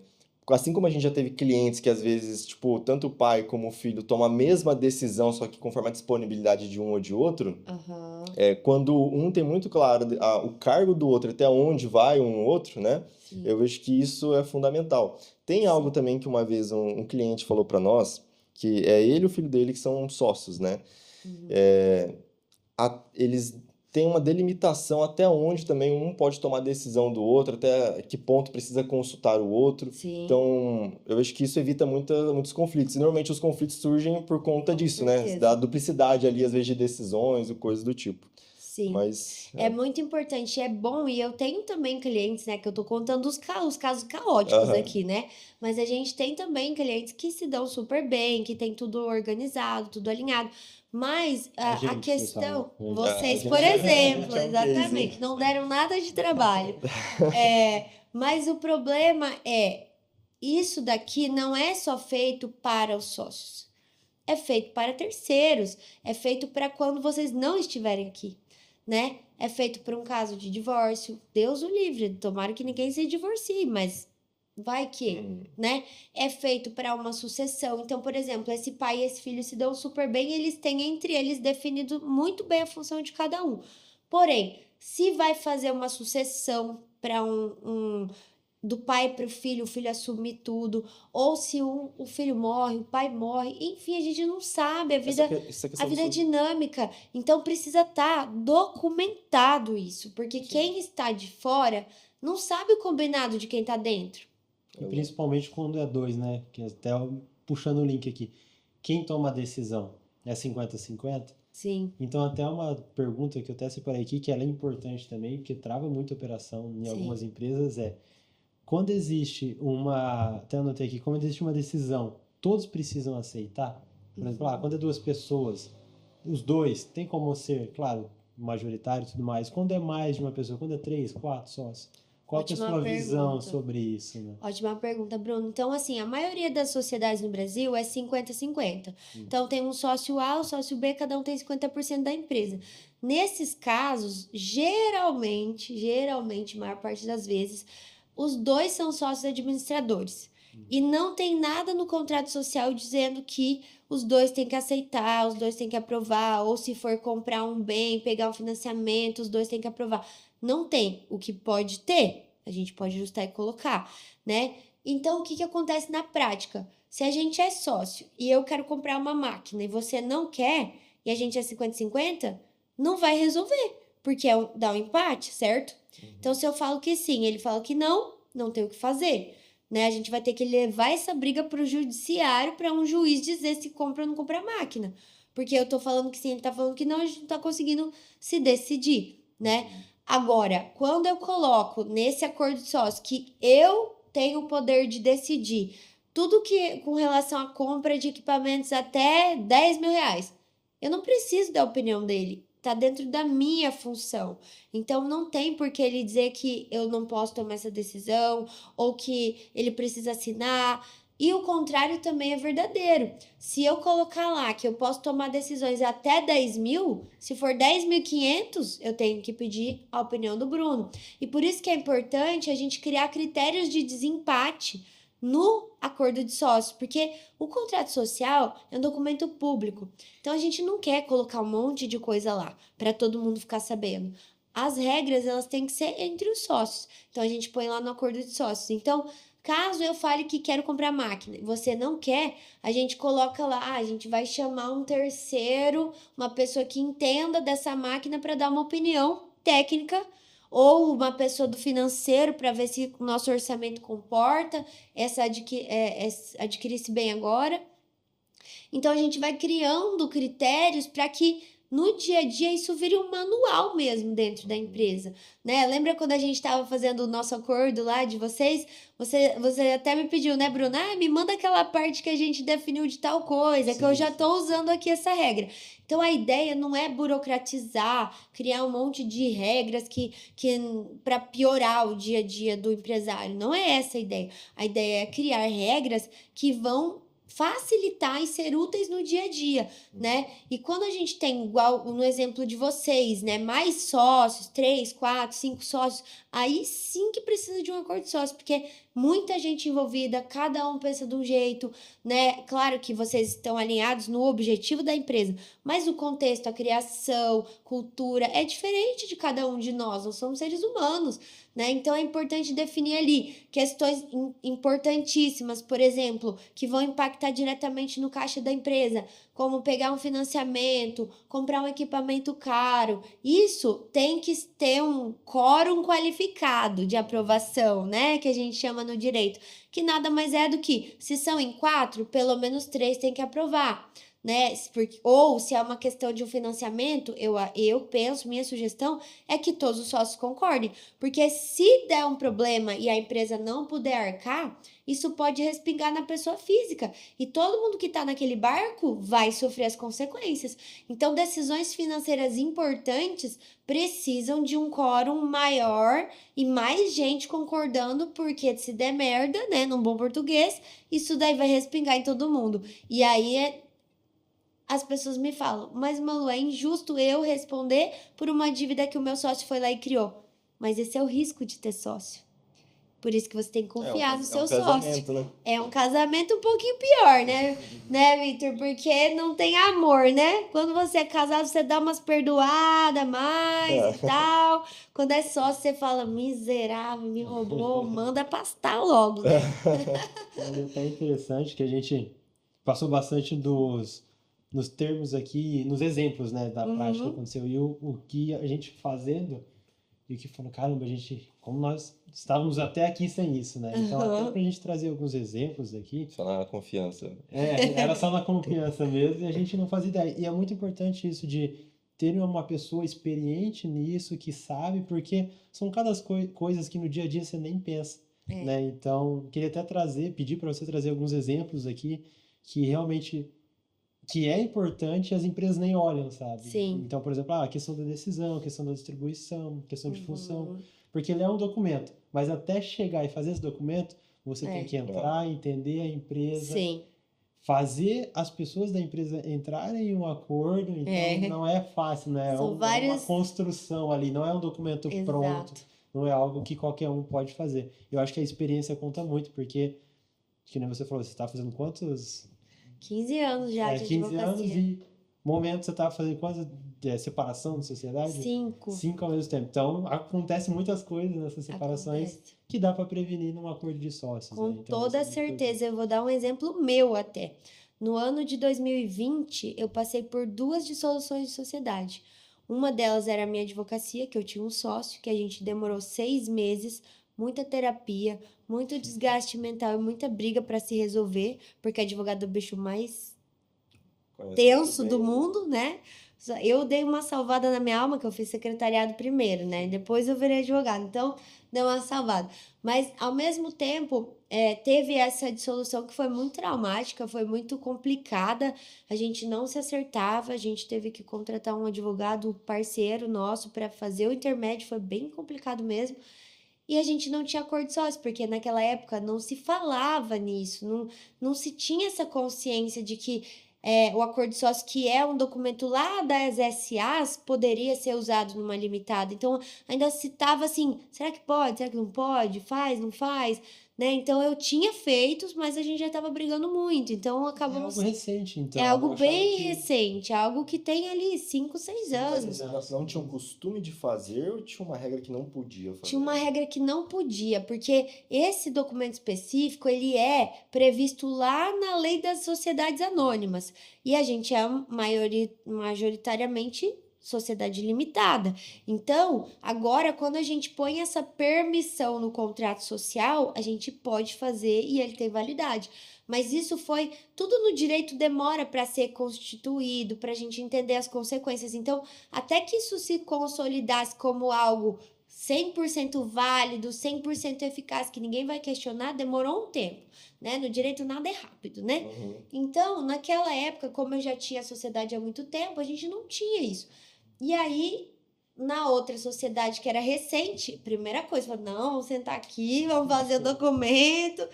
Speaker 2: Assim como a gente já teve clientes que às vezes, tipo, tanto o pai como o filho tomam a mesma decisão, só que conforme a disponibilidade de um ou de outro,
Speaker 1: Aham,
Speaker 2: quando um tem muito claro o cargo do outro, até onde vai um outro, né?
Speaker 1: sim.
Speaker 2: Eu vejo que isso é fundamental. Tem algo também que uma vez um cliente falou para nós, que é ele e o filho dele que são sócios, né?
Speaker 1: Uhum.
Speaker 2: Eles têm uma delimitação até onde também um pode tomar decisão do outro, até que ponto precisa consultar o outro.
Speaker 1: Sim.
Speaker 2: Então, eu acho que isso evita muitos conflitos. E normalmente os conflitos surgem por conta disso, né?
Speaker 1: certeza.
Speaker 2: Da duplicidade ali, às vezes, de decisões ou coisas do tipo.
Speaker 1: Sim.
Speaker 2: Mas,
Speaker 1: É muito importante, é bom, e eu tenho também clientes, né, que eu tô contando os casos caóticos
Speaker 2: Aham.
Speaker 1: aqui, né? Mas a gente tem também clientes que se dão super bem, que tem tudo organizado, tudo alinhado. Mas a
Speaker 3: gente,
Speaker 1: questão,
Speaker 3: pessoal.
Speaker 1: vocês,
Speaker 3: gente.
Speaker 1: por exemplo,
Speaker 2: A gente é um case,
Speaker 1: exatamente, não deram nada de trabalho. Mas o problema é, isso daqui não é só feito para os sócios, é feito para terceiros, é feito para quando vocês não estiverem aqui, né? É feito por um caso de divórcio, Deus o livre, tomara que ninguém se divorcie, mas vai que, né? É feito para uma sucessão. Então, por exemplo, esse pai e esse filho se dão super bem, eles têm entre eles definido muito bem a função de cada um. Porém, se vai fazer uma sucessão para do pai para o filho assumir tudo, ou se o filho morre, o pai morre, enfim, a gente não sabe,
Speaker 2: essa
Speaker 1: a
Speaker 2: questão
Speaker 1: vida é dinâmica, então precisa estar documentado isso, porque quem está de fora não sabe o combinado de quem está dentro.
Speaker 3: E principalmente quando é dois, né? Que até puxando o link aqui. Quem toma a decisão? É 50-50?
Speaker 1: Sim,
Speaker 3: Então, até uma pergunta que eu até separei aqui, que ela é importante também, porque trava muita operação em
Speaker 1: Sim.
Speaker 3: algumas empresas, quando existe até anotei aqui, quando existe uma decisão, todos precisam aceitar? Por exemplo, quando é duas pessoas, os dois, tem como ser, claro, majoritário e tudo mais. Quando é mais de uma pessoa, quando é 3, 4 sócios, qual que é a
Speaker 1: Ótima
Speaker 3: sua visão
Speaker 1: pergunta.
Speaker 3: sobre isso, né?
Speaker 1: Ótima pergunta, Bruno. Então, assim, a maioria das sociedades no Brasil é 50-50. Então, tem um sócio A, o sócio B, cada um tem 50% da empresa. Nesses casos, geralmente, maior parte das vezes, os dois são sócios administradores. E não tem nada no contrato social dizendo que os dois têm que aceitar, os dois têm que aprovar, ou se for comprar um bem, pegar um financiamento, os dois têm que aprovar. Não tem. O que pode ter, a gente pode ajustar e colocar, né? Então, o que acontece na prática? Se a gente é sócio e eu quero comprar uma máquina e você não quer, e a gente é 50-50, não vai resolver. porque dá um empate, certo? Então, se eu falo que sim, ele fala que não tem o que fazer. Né? A gente vai ter que levar essa briga para o judiciário para um juiz dizer se compra ou não compra a máquina. Porque eu tô falando que sim, ele tá falando que não, a gente não tá conseguindo se decidir, né? Agora, quando eu coloco nesse acordo de sócio que eu tenho o poder de decidir tudo que com relação à compra de equipamentos até 10 mil reais, eu não preciso da opinião dele. Tá dentro da minha função. Então, não tem por que ele dizer que eu não posso tomar essa decisão ou que ele precisa assinar. E o contrário também é verdadeiro. Se eu colocar lá que eu posso tomar decisões até 10 mil, se for 10.500, eu tenho que pedir a opinião do Bruno. E por isso que é importante a gente criar critérios de desempate no acordo de sócios, porque o contrato social é um documento público. Então a gente não quer colocar um monte de coisa lá para todo mundo ficar sabendo. As regras, elas têm que ser entre os sócios. Então a gente põe lá no acordo de sócios. Então, caso eu fale que quero comprar máquina e você não quer, a gente coloca lá, a gente vai chamar um terceiro, uma pessoa que entenda dessa máquina para dar uma opinião técnica ou uma pessoa do financeiro para ver se o nosso orçamento comporta adquirir esse bem agora. Então a gente vai criando critérios para que no dia a dia isso vire um manual mesmo dentro da empresa, né? Lembra quando a gente estava fazendo o nosso acordo lá de vocês? Você até me pediu, né, Bruna? Me manda aquela parte que a gente definiu de tal coisa, que eu já estou usando aqui essa regra. Então a ideia não é burocratizar, criar um monte de regras que para piorar o dia a dia do empresário. Não é essa a ideia. A ideia é criar regras que vão facilitar e ser úteis no dia a dia, né? E quando a gente tem, igual no exemplo de vocês, né, mais sócios, 3, 4, 5 sócios, aí sim que precisa de um acordo de sócio, porque muita gente envolvida, cada um pensa de um jeito, né? Claro que vocês estão alinhados no objetivo da empresa, mas o contexto, a criação, cultura é diferente de cada um de nós somos seres humanos, né? Então é importante definir ali questões importantíssimas, por exemplo, que vão impactar diretamente no caixa da empresa, como pegar um financiamento, comprar um equipamento caro. Isso tem que ter um quórum qualificado de aprovação, né? Que a gente chama no direito, que nada mais é do que, se são em 4, pelo menos 3 tem que aprovar. Né? Ou se é uma questão de um financiamento, eu penso, minha sugestão é que todos os sócios concordem, porque se der um problema e a empresa não puder arcar, isso pode respingar na pessoa física e todo mundo que está naquele barco vai sofrer as consequências. Então, decisões financeiras importantes precisam de um quórum maior e mais gente concordando, porque se der merda, né, num bom português, isso daí vai respingar em todo mundo. E aí as pessoas me falam, mas Malu, é injusto eu responder por uma dívida que o meu sócio foi lá e criou. Mas esse é o risco de ter sócio. Por isso que você tem que confiar no seu sócio.
Speaker 2: Né?
Speaker 1: É um casamento um pouquinho pior, né, Victor? Porque não tem amor, né? Quando você é casado, você dá umas perdoadas mais e tal. Quando é sócio, você fala, miserável, me roubou, manda pastar logo, né?
Speaker 3: É até interessante que a gente passou bastante nos termos aqui, nos exemplos, né, da prática que aconteceu. E o que a gente fazendo, e o que falou, caramba, como nós estávamos até aqui sem isso, né? Então, até pra gente trazer alguns exemplos aqui.
Speaker 2: Só na confiança.
Speaker 3: Era só na confiança mesmo, e a gente não fazia ideia. E é muito importante isso de ter uma pessoa experiente nisso, que sabe, porque são cada coisas que no dia a dia você nem pensa, né? Então, queria até pedir para você trazer alguns exemplos aqui, que realmente que é importante e as empresas nem olham, sabe?
Speaker 1: Sim.
Speaker 3: Então, por exemplo, a questão da decisão, a questão da distribuição, a questão de função, porque ele é um documento, mas até chegar e fazer esse documento, você tem que entrar, entender a empresa, fazer as pessoas da empresa entrarem em um acordo, então não é fácil, né?
Speaker 1: São
Speaker 3: é uma construção ali, não é um documento pronto, não é algo que qualquer um pode fazer. Eu acho que a experiência conta muito, porque, que nem você falou, você está fazendo quantos...
Speaker 1: 15 anos já de
Speaker 3: 15
Speaker 1: advocacia.
Speaker 3: anos e momento você estava fazendo quantas separação de sociedade?
Speaker 1: 5.
Speaker 3: 5 ao mesmo tempo. Então, acontece muitas coisas nessas separações que dá para prevenir num acordo de sócios.
Speaker 1: Com
Speaker 3: né? Então,
Speaker 1: toda certeza. Eu vou dar um exemplo meu até. No ano de 2020, eu passei por 2 dissoluções de sociedade. Uma delas era a minha advocacia, que eu tinha um sócio, que a gente demorou 6 meses, muita terapia, muito desgaste mental e muita briga para se resolver, porque advogado é o bicho mais
Speaker 2: Conheço
Speaker 1: tenso
Speaker 2: muito
Speaker 1: do
Speaker 2: bem.
Speaker 1: mundo, né? Eu dei uma salvada na minha alma, que eu fiz secretariado primeiro, né? Depois eu virei advogado, então deu uma salvada. Mas, ao mesmo tempo, teve essa dissolução que foi muito traumática, foi muito complicada, a gente não se acertava, a gente teve que contratar um advogado parceiro nosso para fazer o intermédio, foi bem complicado mesmo. E a gente não tinha acordo de sócio, porque naquela época não se falava nisso, não se tinha essa consciência de que o acordo de sócio, que é um documento lá das SAs, poderia ser usado numa limitada. Então, ainda se estava assim, será que pode? Será que não pode? Faz, não faz? Né? Então, eu tinha feitos, mas a gente já estava brigando muito. Então,
Speaker 3: É
Speaker 1: acabamos...
Speaker 3: algo recente, então.
Speaker 1: É algo
Speaker 3: Eu achava
Speaker 1: bem
Speaker 3: que
Speaker 1: recente, algo que tem ali 5, 6
Speaker 3: 5,
Speaker 2: Mas
Speaker 1: anos.
Speaker 3: 6
Speaker 2: vocês
Speaker 3: anos.
Speaker 2: não tinham costume de fazer ou tinha uma regra que não podia
Speaker 1: Tinha uma
Speaker 2: fazer?
Speaker 1: regra que não podia, porque esse documento específico, ele é previsto lá na Lei das Sociedades Anônimas. E a gente é majoritariamente sociedade limitada. Então, agora, quando a gente põe essa permissão no contrato social, a gente pode fazer e ele tem validade. Mas isso foi... Tudo no direito demora para ser constituído, para a gente entender as consequências. Então, até que isso se consolidasse como algo 100% válido, 100% eficaz, que ninguém vai questionar, demorou um tempo, né? No direito nada é rápido, né?
Speaker 2: Uhum.
Speaker 1: Então, naquela época, como eu já tinha a sociedade há muito tempo, a gente não tinha isso. E aí, na outra sociedade que era recente, primeira coisa, falou, não, vamos sentar aqui, vamos fazer o documento.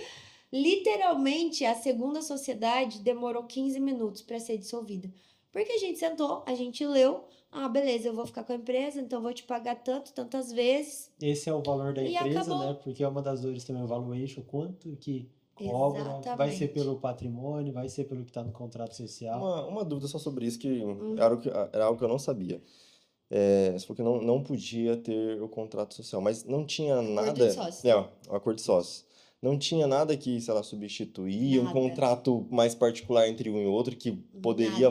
Speaker 1: Literalmente, a segunda sociedade demorou 15 minutos para ser dissolvida. Porque a gente sentou, a gente leu, beleza, eu vou ficar com a empresa, então eu vou te pagar tanto, tantas vezes,
Speaker 3: Esse é o valor da
Speaker 1: e
Speaker 3: empresa,
Speaker 1: acabou.
Speaker 3: né? Porque é uma das dores também, o valuation, quanto que cobra, vai ser
Speaker 1: Exatamente.
Speaker 3: pelo patrimônio, vai ser pelo que está no contrato social.
Speaker 2: Uma dúvida só sobre isso, que
Speaker 1: Uhum.
Speaker 2: era algo que eu não sabia. Você falou que não podia ter o contrato social, mas não tinha
Speaker 1: Acordo
Speaker 2: nada...
Speaker 1: de sócio.
Speaker 2: O acordo de sócios. Não tinha nada que, sei lá, substituía um
Speaker 1: Nada.
Speaker 2: contrato mais particular entre um e outro que poderia
Speaker 1: Nada.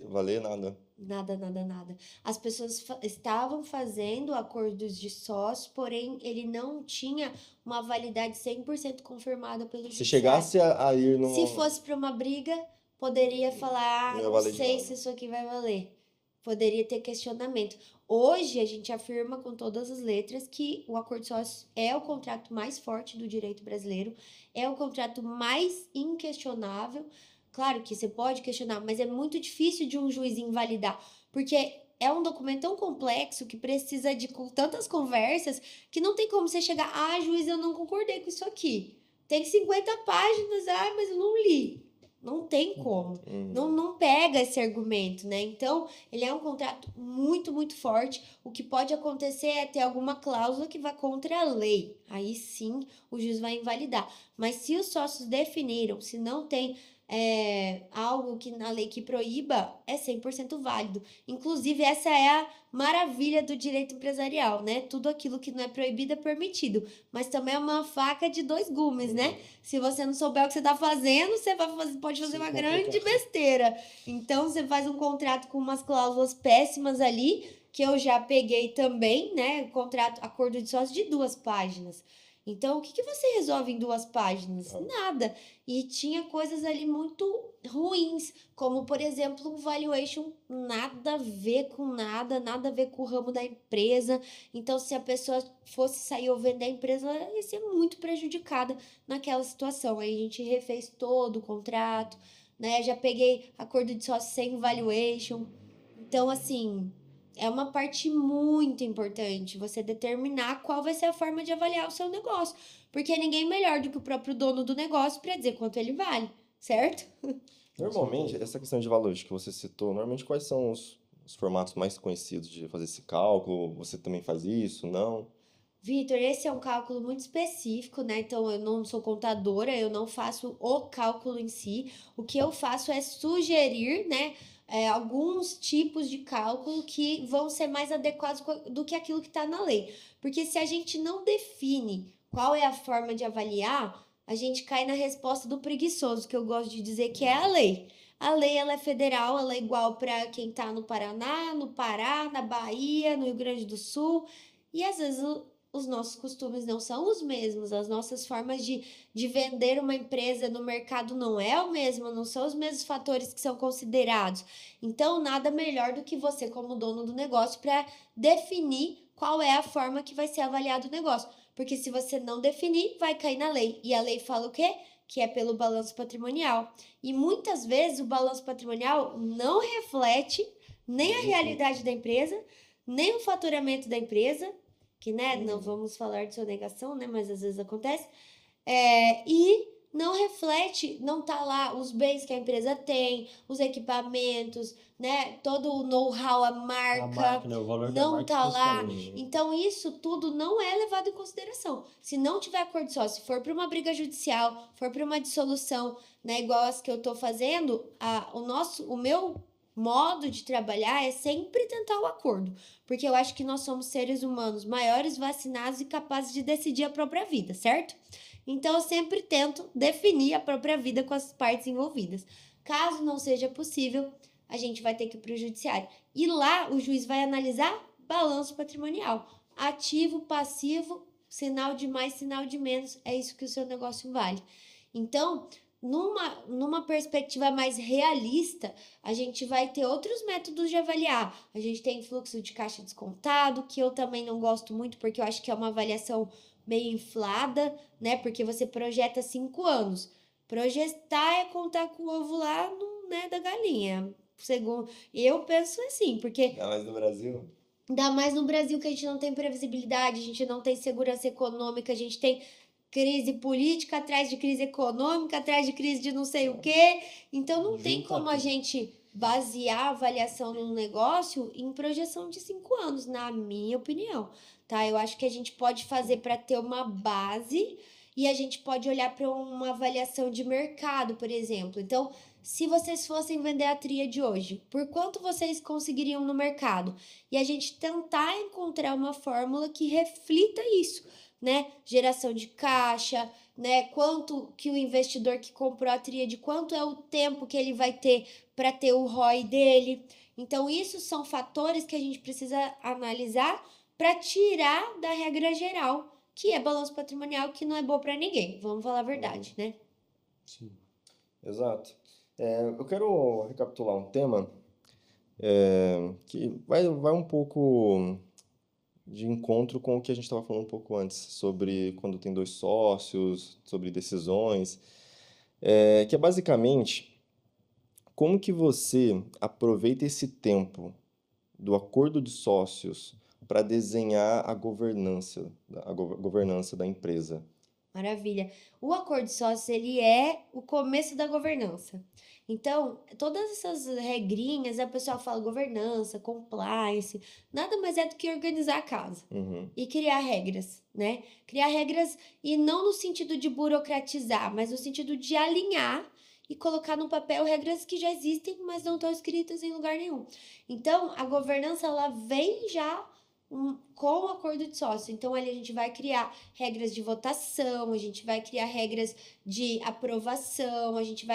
Speaker 2: valer nada.
Speaker 1: Nada, nada, nada. As pessoas estavam fazendo acordos de sócio, porém ele não tinha uma validade 100% confirmada pelo
Speaker 2: Se
Speaker 1: judiciário.
Speaker 2: chegasse a ir numa...
Speaker 1: Se fosse para uma briga, poderia falar,
Speaker 2: Não ia
Speaker 1: não
Speaker 2: valer de
Speaker 1: sei
Speaker 2: nada.
Speaker 1: se isso aqui vai valer. Poderia ter questionamento. Hoje, a gente afirma com todas as letras que o acordo de sócio é o contrato mais forte do direito brasileiro, é o contrato mais inquestionável. Claro que você pode questionar, mas é muito difícil de um juiz invalidar, porque é um documento tão complexo que precisa de tantas conversas que não tem como você chegar, juiz, eu não concordei com isso aqui. Tem 50 páginas, mas eu não li. Não tem como. Não pega esse argumento, né? Então, ele é um contrato muito, muito forte. O que pode acontecer é ter alguma cláusula que vá contra a lei. Aí sim, o juiz vai invalidar. Mas se os sócios definiram, se não tem algo que na lei que proíba, é 100% válido. Inclusive, essa é a maravilha do direito empresarial, né? Tudo aquilo que não é proibido é permitido. Mas também é uma faca de 2 gumes, né? Se você não souber o que você está fazendo, você pode fazer uma grande besteira. Então, você faz um contrato com umas cláusulas péssimas ali, que eu já peguei também, né? Acordo de sócio de 2 páginas. Então, o que você resolve em 2 páginas? Nada. E tinha coisas ali muito ruins, como, por exemplo, um valuation nada a ver com nada, nada a ver com o ramo da empresa. Então, se a pessoa fosse sair ou vender a empresa, ela ia ser muito prejudicada naquela situação. Aí a gente refez todo o contrato, né? Já peguei acordo de sócio sem valuation. Então, assim... É uma parte muito importante você determinar qual vai ser a forma de avaliar o seu negócio. Porque ninguém melhor do que o próprio dono do negócio para dizer quanto ele vale, certo?
Speaker 2: Normalmente, essa questão de valores que você citou, normalmente quais são os formatos mais conhecidos de fazer esse cálculo? Você também faz isso? Não?
Speaker 1: Vitor, esse é um cálculo muito específico, né? Então, eu não sou contadora, eu não faço o cálculo em si. O que eu faço é sugerir, né? Alguns tipos de cálculo que vão ser mais adequados do que aquilo que está na lei. Porque se a gente não define qual é a forma de avaliar, a gente cai na resposta do preguiçoso, que eu gosto de dizer que é a lei. a lei ela é federal, ela é igual para quem está no Paraná, no Pará, na Bahia, no Rio Grande do Sul, e às vezes os nossos costumes não são os mesmos, as nossas formas de vender uma empresa no mercado não é o mesmo, não são os mesmos fatores que são considerados. Então, nada melhor do que você, como dono do negócio, para definir qual é a forma que vai ser avaliado o negócio. Porque se você não definir, vai cair na lei. E a lei fala o quê? Que é pelo balanço patrimonial. E muitas vezes o balanço patrimonial não reflete nem a realidade da empresa, nem o faturamento da empresa, que, né, não vamos falar de sonegação, né, mas às vezes acontece, e não reflete, não tá lá os bens que a empresa tem, os equipamentos, né, todo o know-how, a
Speaker 3: A
Speaker 1: marca,
Speaker 3: marca, né? O valor da
Speaker 1: não
Speaker 3: marca
Speaker 1: tá lá.
Speaker 3: principalmente.
Speaker 1: Então, isso tudo não é levado em consideração. Se não tiver acordo de sócio, se for para uma briga judicial, for para uma dissolução, né, igual as que eu tô fazendo, o meu modo de trabalhar é sempre tentar o acordo, porque eu acho que nós somos seres humanos maiores, vacinados e capazes de decidir a própria vida, certo? Então, eu sempre tento definir a própria vida com as partes envolvidas. Caso não seja possível, a gente vai ter que ir para o judiciário. E lá, o juiz vai analisar balanço patrimonial. Ativo, passivo, sinal de mais, sinal de menos. É isso que o seu negócio vale. Então, numa perspectiva mais realista, a gente vai ter outros métodos de avaliar. A gente tem fluxo de caixa descontado, que eu também não gosto muito, porque eu acho que é uma avaliação meio inflada, né? Porque você projeta 5 anos. Projetar é contar com o ovo lá no, né, da galinha. Segundo, eu penso assim, porque
Speaker 2: Mas no Brasil?
Speaker 1: ainda mais no Brasil que a gente não tem previsibilidade, a gente não tem segurança econômica, a gente tem crise política atrás de crise econômica, atrás de crise de não sei o quê. Então não tem
Speaker 3: Junta
Speaker 1: como a
Speaker 3: tudo.
Speaker 1: gente basear a avaliação num negócio em projeção de 5 anos, na minha opinião, tá? Eu acho que a gente pode fazer para ter uma base e a gente pode olhar para uma avaliação de mercado, por exemplo. Então, se vocês fossem vender a tríade hoje, por quanto vocês conseguiriam no mercado? E a gente tentar encontrar uma fórmula que reflita isso, né? Geração de caixa, né? Quanto que o investidor que comprou a tríade, quanto é o tempo que ele vai ter para ter o ROI dele. Então, isso são fatores que a gente precisa analisar para tirar da regra geral, que é balanço patrimonial, que não é boa para ninguém. Vamos falar a verdade, né?
Speaker 3: Sim.
Speaker 2: Exato. Eu quero recapitular um tema que vai um pouco de encontro com o que a gente estava falando um pouco antes, sobre quando tem dois sócios, sobre decisões, que é basicamente como que você aproveita esse tempo do acordo de sócios para desenhar a governança da empresa.
Speaker 1: Maravilha. O acordo de sócios, ele é o começo da governança. Então, todas essas regrinhas, a pessoa fala governança, compliance, nada mais é do que organizar a casa
Speaker 2: Uhum.
Speaker 1: e criar regras, né? Criar regras e não no sentido de burocratizar, mas no sentido de alinhar e colocar no papel regras que já existem, mas não estão escritas em lugar nenhum. Então, a governança, ela vem já com o acordo de sócio. Então, ali a gente vai criar regras de votação, a gente vai criar regras de aprovação, a gente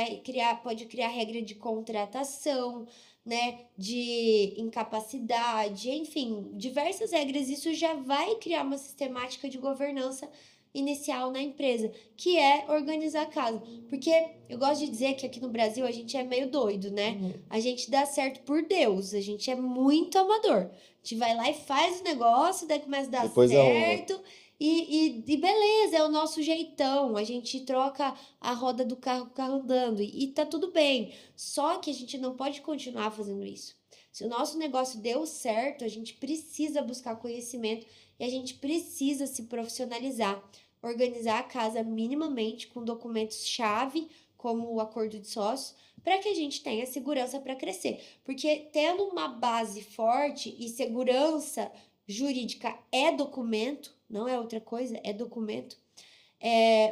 Speaker 1: pode criar regra de contratação, né, de incapacidade, enfim, diversas regras. Isso já vai criar uma sistemática de governança inicial na empresa, que é organizar a casa. Porque eu gosto de dizer que aqui no Brasil a gente é meio doido, né? A gente dá certo por Deus, a gente é muito amador. A gente vai lá e faz o negócio, daí começa a dar
Speaker 2: Depois
Speaker 1: certo. E beleza, é o nosso jeitão. A gente troca a roda do carro com o carro andando. E tá tudo bem. Só que a gente não pode continuar fazendo isso. Se o nosso negócio deu certo, a gente precisa buscar conhecimento e a gente precisa se profissionalizar. Organizar a casa minimamente com documentos-chave, como o acordo de sócios, para que a gente tenha segurança para crescer. Porque tendo uma base forte e segurança jurídica é documento, não é outra coisa, é documento,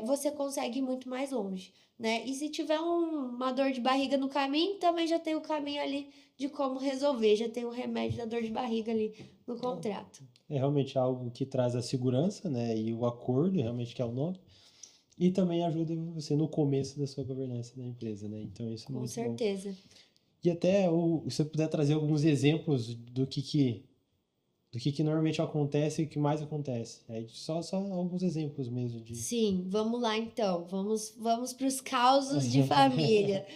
Speaker 1: você consegue ir muito mais longe, né? E se tiver uma dor de barriga no caminho, também já tem o caminho ali de como resolver, já tem o remédio da dor de barriga ali no contrato.
Speaker 3: É realmente algo que traz a segurança, né? E o acordo, realmente, que é o nome. E também ajuda você no começo da sua governança da empresa, né? Então isso é
Speaker 1: Com
Speaker 3: muito bom.
Speaker 1: certeza.
Speaker 3: E até se você puder trazer alguns exemplos do que normalmente acontece e o que mais acontece. Só alguns exemplos mesmo de...
Speaker 1: Sim, vamos lá então. Vamos para os causos de família.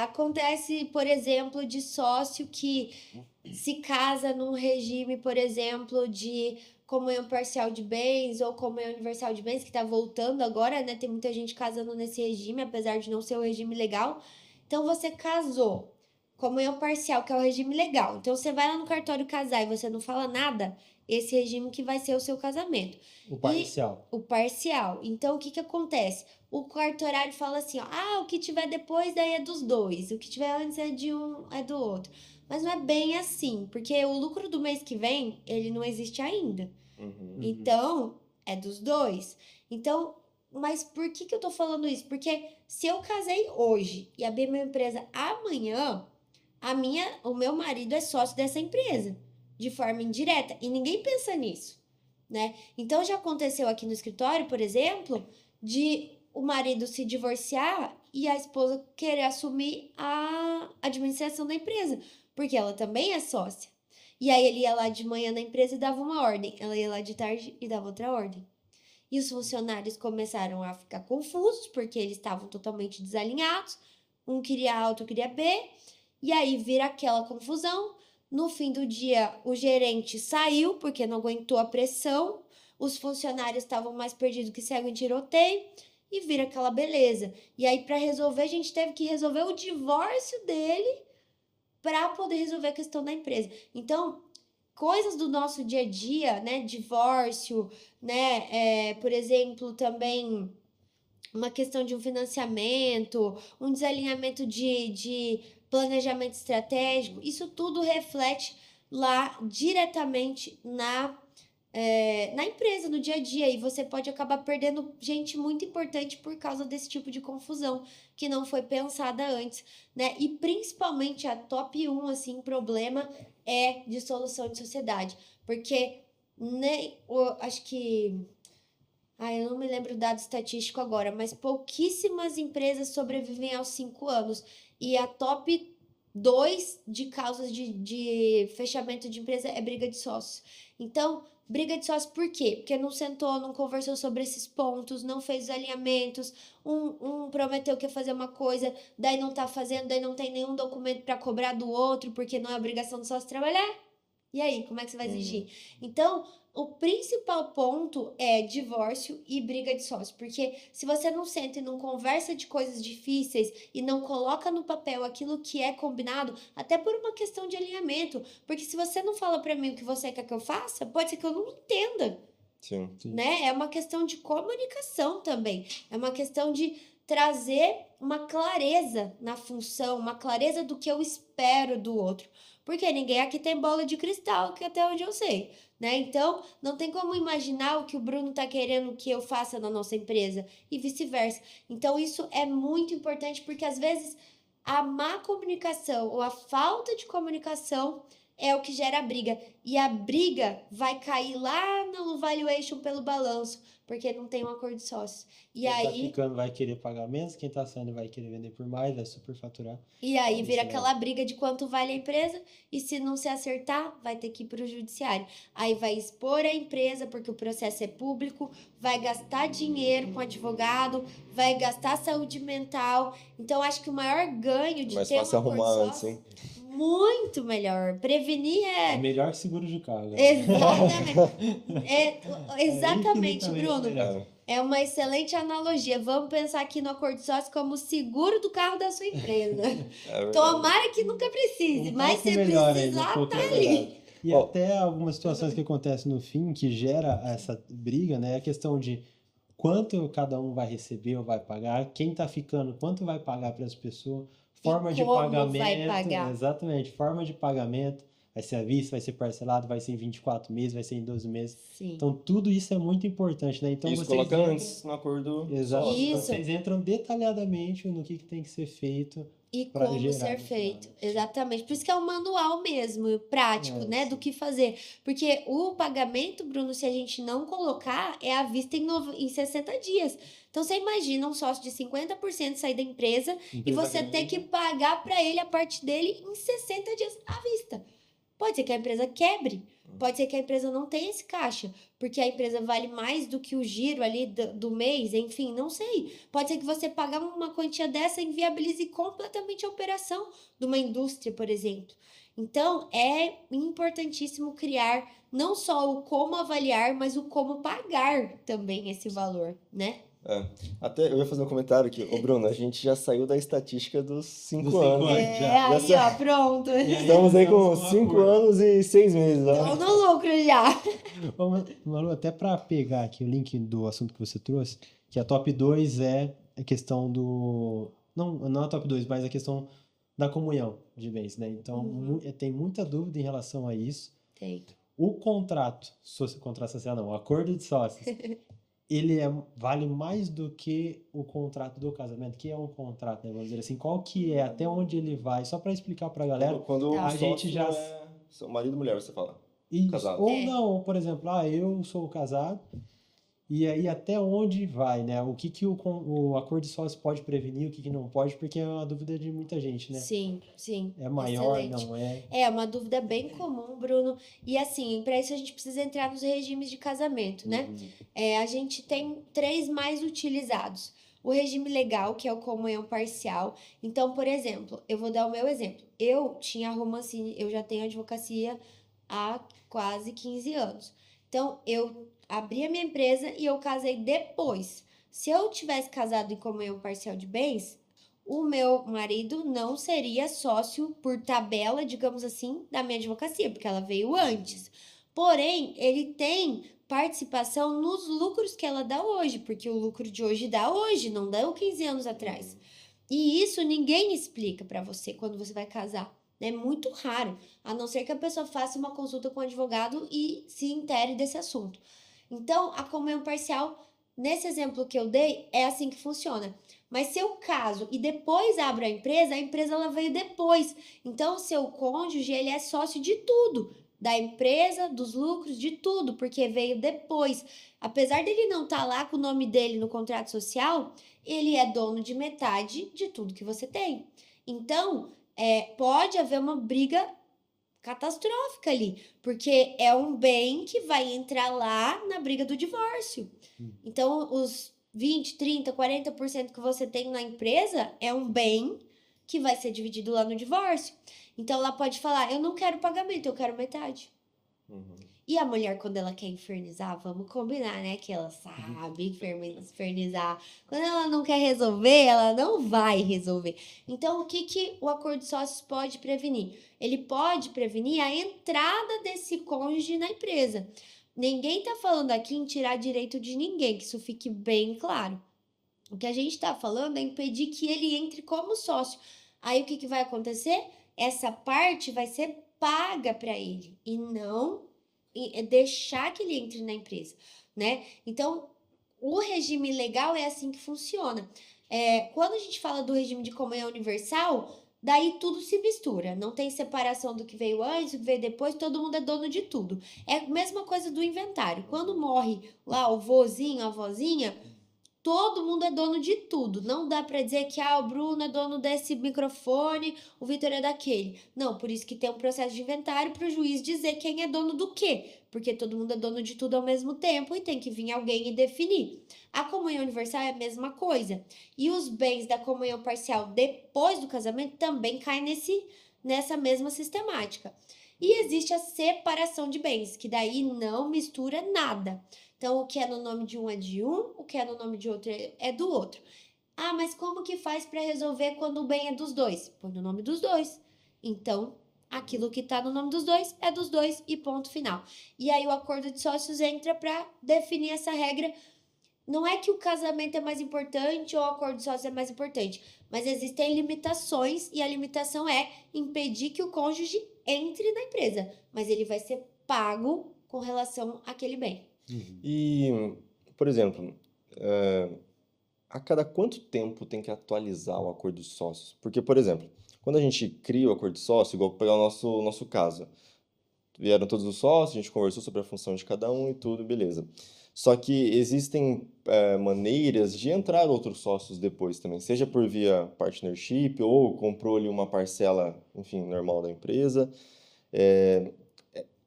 Speaker 1: Acontece, por exemplo, de sócio que se casa num regime, por exemplo, de comunhão parcial de bens ou comunhão universal de bens, que está voltando agora, né? Tem muita gente casando nesse regime, apesar de não ser o regime legal. Então, você casou. Comunhão parcial, que é o regime legal. Então, você vai lá no cartório casar e você não fala nada, esse regime que vai ser o seu casamento.
Speaker 3: O parcial.
Speaker 1: O parcial. Então, o que que acontece? O cartorário fala assim, ó, o que tiver depois daí é dos dois, o que tiver antes é de um, é do outro. Mas não é bem assim, porque o lucro do mês que vem, ele não existe ainda. Então, é dos dois. Então, mas por que que eu tô falando isso? Porque se eu casei hoje e abrir minha empresa amanhã, o meu marido é sócio dessa empresa, de forma indireta, e ninguém pensa nisso, né? Então já aconteceu aqui no escritório, por exemplo, de o marido se divorciar e a esposa querer assumir a administração da empresa, porque ela também é sócia. E aí ele ia lá de manhã na empresa e dava uma ordem, ela ia lá de tarde e dava outra ordem. E os funcionários começaram a ficar confusos, porque eles estavam totalmente desalinhados, um queria A, outro queria B, e aí vira aquela confusão. No fim do dia, o gerente saiu porque não aguentou a pressão, os funcionários estavam mais perdidos que cego em tiroteio, e vira aquela beleza. E aí, para resolver, a gente teve que resolver o divórcio dele para poder resolver a questão da empresa. Então, coisas do nosso dia a dia, né? Divórcio, né? Por exemplo, também uma questão de um financiamento, um desalinhamento de planejamento estratégico, isso tudo reflete lá diretamente na empresa, no dia a dia, e você pode acabar perdendo gente muito importante por causa desse tipo de confusão que não foi pensada antes, né? E principalmente a top 1, assim, problema é de solução de sociedade, porque acho que eu não me lembro o dado estatístico agora, mas pouquíssimas empresas sobrevivem aos 5 anos. E a top 2 de causas de fechamento de empresa é briga de sócios. Então, briga de sócios por quê? Porque não sentou, não conversou sobre esses pontos, não fez os alinhamentos, um prometeu que ia fazer uma coisa, daí não tá fazendo, daí não tem nenhum documento para cobrar do outro, porque não é obrigação do sócio trabalhar. E aí, como é que você vai exigir? Então, o principal ponto é divórcio e briga de sócio, porque se você não senta e não conversa de coisas difíceis e não coloca no papel aquilo que é combinado, até por uma questão de alinhamento, porque se você não fala pra mim o que você quer que eu faça, pode ser que eu não entenda,
Speaker 2: Sim.
Speaker 1: né? É uma questão de comunicação também, é uma questão de trazer uma clareza na função, uma clareza do que eu espero do outro. Porque ninguém aqui tem bola de cristal, que até onde eu sei, né? Então, não tem como imaginar o que o Bruno tá querendo que eu faça na nossa empresa e vice-versa. Então, isso é muito importante porque às vezes a má comunicação ou a falta de comunicação é o que gera a briga. E a briga vai cair lá no valuation pelo balanço, porque não tem um acordo de sócios. E
Speaker 3: Quem tá
Speaker 1: aí,
Speaker 3: ficando vai querer pagar menos, quem tá saindo vai querer vender por mais, vai superfaturar.
Speaker 1: vira aquela briga de quanto vale a empresa, e se não se acertar, vai ter que ir para o judiciário. Aí vai expor a empresa, porque o processo é público, vai gastar dinheiro com advogado, vai gastar saúde mental. Então, acho que o maior ganho de
Speaker 2: Mais
Speaker 1: ter um
Speaker 2: fácil
Speaker 1: acordo
Speaker 2: arrumar antes,
Speaker 1: sócio,
Speaker 2: hein?
Speaker 1: muito melhor. Prevenir
Speaker 3: É melhor que seguro de carro. Né?
Speaker 1: Exatamente. Exatamente,
Speaker 3: infinitamente
Speaker 1: Bruno.
Speaker 3: melhor.
Speaker 1: É uma excelente analogia. Vamos pensar aqui no acordo de sócio como o seguro do carro da sua empresa.
Speaker 2: verdade.
Speaker 1: Tomara que nunca precise, mas
Speaker 3: pouco
Speaker 1: se
Speaker 3: melhor ainda,
Speaker 1: precisar,
Speaker 3: pouco
Speaker 1: tá
Speaker 3: é
Speaker 1: ali.
Speaker 3: verdade. E até algumas situações que acontecem no fim que gera essa briga, né? É a questão de quanto cada um vai receber ou vai pagar, quem tá ficando, quanto vai pagar para as pessoas, forma de
Speaker 1: como
Speaker 3: pagamento,
Speaker 1: vai pagar.
Speaker 3: exatamente, forma de pagamento, vai ser à vista, vai ser parcelado, vai ser em 24 meses, vai ser em 12 meses.
Speaker 1: Sim.
Speaker 3: Então tudo isso é muito importante, né? Então
Speaker 2: Isso
Speaker 3: vocês
Speaker 2: coloca
Speaker 3: entram-
Speaker 2: antes no acordo
Speaker 3: Exato.
Speaker 2: sócio.
Speaker 1: Isso.
Speaker 3: Vocês entram detalhadamente no que tem que ser feito
Speaker 1: E
Speaker 3: Pra
Speaker 1: como
Speaker 3: gerar,
Speaker 1: ser
Speaker 3: no
Speaker 1: feito.
Speaker 3: final,
Speaker 1: Exatamente. Por isso que é um manual mesmo, prático, né?
Speaker 3: sim.
Speaker 1: Do que fazer. Porque o pagamento, Bruno, se a gente não colocar, é à vista em 60 dias. Então, você imagina um sócio de 50% sair da empresa e
Speaker 3: Empresa
Speaker 1: você ter que
Speaker 3: grande.
Speaker 1: pagar para ele a parte dele em 60 dias à vista. Pode ser que a empresa quebre, pode ser que a empresa não tenha esse caixa, porque a empresa vale mais do que o giro ali do mês, enfim, não sei. Pode ser que você pagar uma quantia dessa inviabilize completamente a operação de uma indústria, por exemplo. Então, é importantíssimo criar não só o como avaliar, mas o como pagar também esse valor, né?
Speaker 2: É. Até eu ia fazer um comentário aqui. Ô, Bruno, a gente já saiu da estatística dos
Speaker 3: Dos
Speaker 2: 5
Speaker 3: 5
Speaker 2: anos, hein?
Speaker 3: anos
Speaker 1: É,
Speaker 3: já.
Speaker 1: aí, ó, pronto.
Speaker 3: E aí,
Speaker 2: Estamos aí
Speaker 3: estamos
Speaker 2: com
Speaker 3: com um
Speaker 2: 5
Speaker 3: acordo.
Speaker 2: anos e 6 meses,
Speaker 1: Tô
Speaker 2: ó.
Speaker 1: no lucro já.
Speaker 3: Ô, Malu, até para pegar aqui o link do assunto que você trouxe, que a top 2 é a questão do. Não a top 2, mas a questão da comunhão de bens, né? Então, tem muita dúvida em relação a isso.
Speaker 1: Tem.
Speaker 3: O contrato social não, o acordo de sócios, ele vale mais do que o contrato do casamento, que é um contrato, né? Vamos dizer assim, qual que é, até onde ele vai, só para explicar para a galera,
Speaker 2: Quando
Speaker 1: Tá.
Speaker 2: o
Speaker 3: a gente
Speaker 2: sócio
Speaker 3: já.
Speaker 2: é marido e mulher, você fala.
Speaker 3: Isso.
Speaker 2: Casado.
Speaker 3: Ou
Speaker 1: É.
Speaker 3: não, por exemplo, eu sou casado, e aí até onde vai, né? O que o acordo de sócios pode prevenir, o que não pode, porque é uma dúvida de muita gente, né?
Speaker 1: Sim, sim.
Speaker 3: É maior,
Speaker 1: Excelente.
Speaker 3: não é?
Speaker 1: É uma dúvida bem comum, Bruno. E assim, para isso a gente precisa entrar nos regimes de casamento, né? A gente tem 3 mais utilizados. O regime legal, que é o comunhão parcial. Então, por exemplo, eu vou dar o meu exemplo. Eu tinha romance, eu já tenho advocacia há quase 15 anos. Então, eu abri a minha empresa e eu casei depois. Se eu tivesse casado em comunhão parcial de bens, o meu marido não seria sócio por tabela, digamos assim, da minha advocacia, porque ela veio antes. Porém, ele tem participação nos lucros que ela dá hoje, porque o lucro de hoje dá hoje, não dá 15 anos atrás. E isso ninguém explica para você quando você vai casar. É muito raro, a não ser que a pessoa faça uma consulta com o advogado e se intere desse assunto. Então, a comunhão parcial, nesse exemplo que eu dei, é assim que funciona. Mas se eu caso e depois abro a empresa ela veio depois. Então, o seu cônjuge, ele é sócio de tudo. Da empresa, dos lucros, de tudo, porque veio depois. Apesar dele não estar lá com o nome dele no contrato social, ele é dono de metade de tudo que você tem. Então, pode haver uma briga catastrófica ali, porque é um bem que vai entrar lá na briga do divórcio. Então, os 20, 30, 40% que você tem na empresa é um bem que vai ser dividido lá no divórcio. Então, ela pode falar: eu não quero pagamento, eu quero metade. E a mulher, quando ela quer infernizar, vamos combinar, né? Que ela sabe infernizar. Quando ela não quer resolver, ela não vai resolver. Então, o que o acordo de sócios pode prevenir? Ele pode prevenir a entrada desse cônjuge na empresa. Ninguém tá falando aqui em tirar direito de ninguém, que isso fique bem claro. O que a gente tá falando é impedir que ele entre como sócio. Aí, o que vai acontecer? Essa parte vai ser paga para ele e não deixar que ele entre na empresa, né? Então, o regime legal é assim que funciona. Quando a gente fala do regime de comunhão universal, daí tudo se mistura. Não tem separação do que veio antes, do que veio depois, todo mundo é dono de tudo. É a mesma coisa do inventário. Quando morre lá o vozinho, a avózinha, todo mundo é dono de tudo. Não dá para dizer que o Bruno é dono desse microfone, o Vitor é daquele. Não, por isso que tem um processo de inventário para o juiz dizer quem é dono do quê. Porque todo mundo é dono de tudo ao mesmo tempo e tem que vir alguém e definir. A comunhão universal é a mesma coisa. E os bens da comunhão parcial depois do casamento também caem nessa mesma sistemática. E existe a separação de bens, que daí não mistura nada. Então, o que é no nome de um é de um, o que é no nome de outro é do outro. Ah, mas como que faz para resolver quando o bem é dos dois? Põe no nome dos dois. Então, aquilo que está no nome dos dois é dos dois e ponto final. E aí o acordo de sócios entra para definir essa regra. Não é que o casamento é mais importante ou o acordo de sócios é mais importante, mas existem limitações e a limitação é impedir que o cônjuge entre na empresa, mas ele vai ser pago com relação àquele bem.
Speaker 2: E, por exemplo, a cada quanto tempo tem que atualizar o acordo de sócios? Porque, por exemplo, quando a gente cria o acordo de sócio, igual pegar o nosso caso, vieram todos os sócios, a gente conversou sobre a função de cada um e tudo, beleza. Só que existem maneiras de entrar outros sócios depois também, seja por via partnership ou comprou ali uma parcela, enfim, normal da empresa. É,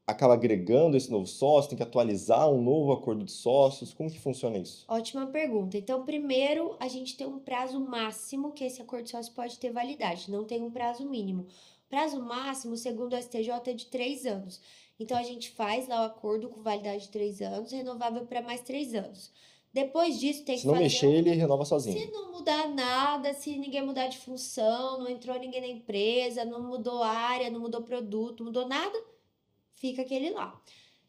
Speaker 2: acaba agregando esse novo sócio, tem que atualizar um novo acordo de sócios. Como que funciona isso?
Speaker 1: Ótima pergunta. Então, primeiro, a gente tem um prazo máximo que esse acordo de sócio pode ter validade, não tem um prazo mínimo. Prazo máximo, segundo o STJ, é de 3 anos. Então, a gente faz lá o acordo com validade de 3 anos, renovável para mais 3 anos. Depois disso, tem
Speaker 2: Se
Speaker 1: que
Speaker 2: não
Speaker 1: fazer
Speaker 2: mexer, ele renova sozinho.
Speaker 1: Se não mudar nada, se ninguém mudar de função, não entrou ninguém na empresa, não mudou área, não mudou produto, não mudou nada, fica aquele lá.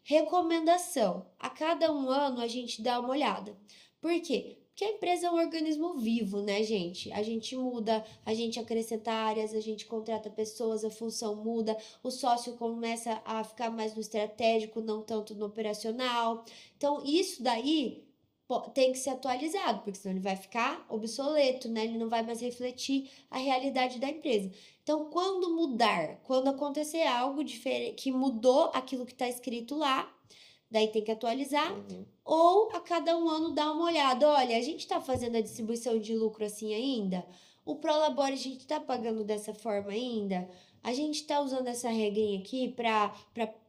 Speaker 1: Recomendação: a cada 1 ano a gente dá uma olhada. Por quê? Porque a empresa é um organismo vivo, né, gente? A gente muda, a gente acrescenta áreas, a gente contrata pessoas, a função muda, o sócio começa a ficar mais no estratégico, não tanto no operacional. Então, isso daí tem que ser atualizado, porque senão ele vai ficar obsoleto, né? Ele não vai mais refletir a realidade da empresa. Então, quando mudar, quando acontecer algo diferente, que mudou aquilo que está escrito lá, daí tem que atualizar, ou a cada 1 ano dar uma olhada. Olha, a gente está fazendo a distribuição de lucro assim ainda? O Prolabore a gente está pagando dessa forma ainda? A gente está usando essa regrinha aqui para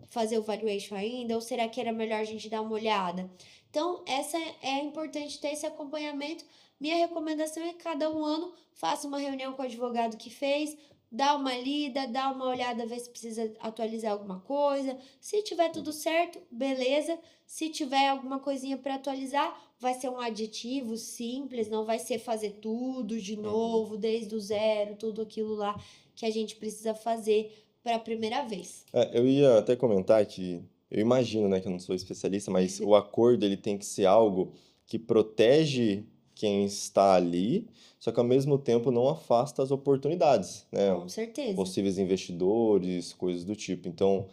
Speaker 1: fazer o valuation ainda? Ou será que era melhor a gente dar uma olhada? Então, essa é importante ter esse acompanhamento. Minha recomendação é que cada 1 ano faça uma reunião com o advogado que fez, dá uma lida, dá uma olhada, ver se precisa atualizar alguma coisa. Se tiver tudo certo, beleza. Se tiver alguma coisinha para atualizar, vai ser um aditivo simples, não vai ser fazer tudo de novo, desde o zero, tudo aquilo lá que a gente precisa fazer para a primeira vez.
Speaker 2: Eu ia até comentar que eu imagino, né, que eu não sou especialista, mas o acordo ele tem que ser algo que protege quem está ali, só que ao mesmo tempo não afasta as oportunidades, né?
Speaker 1: Com certeza.
Speaker 2: Possíveis investidores, coisas do tipo. Então,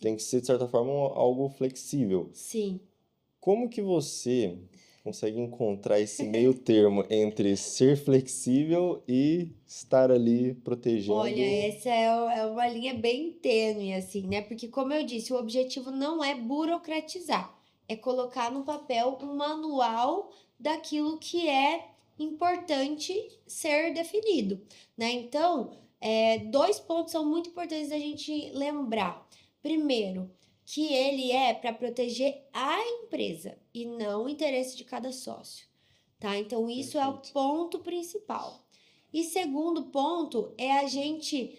Speaker 2: tem que ser de certa forma algo flexível.
Speaker 1: Sim.
Speaker 2: Como que você consegue encontrar esse meio termo entre ser flexível e estar ali protegendo?
Speaker 1: Olha, essa é uma linha bem tênue, assim, né? Porque, como eu disse, o objetivo não é burocratizar, é colocar no papel um manual daquilo que é importante ser definido, né? Então, 2 pontos são muito importantes da gente lembrar. Primeiro, que ele é para proteger a empresa e não o interesse de cada sócio, tá? Então, isso é o
Speaker 2: Perfeito.
Speaker 1: ponto principal. E segundo ponto é a gente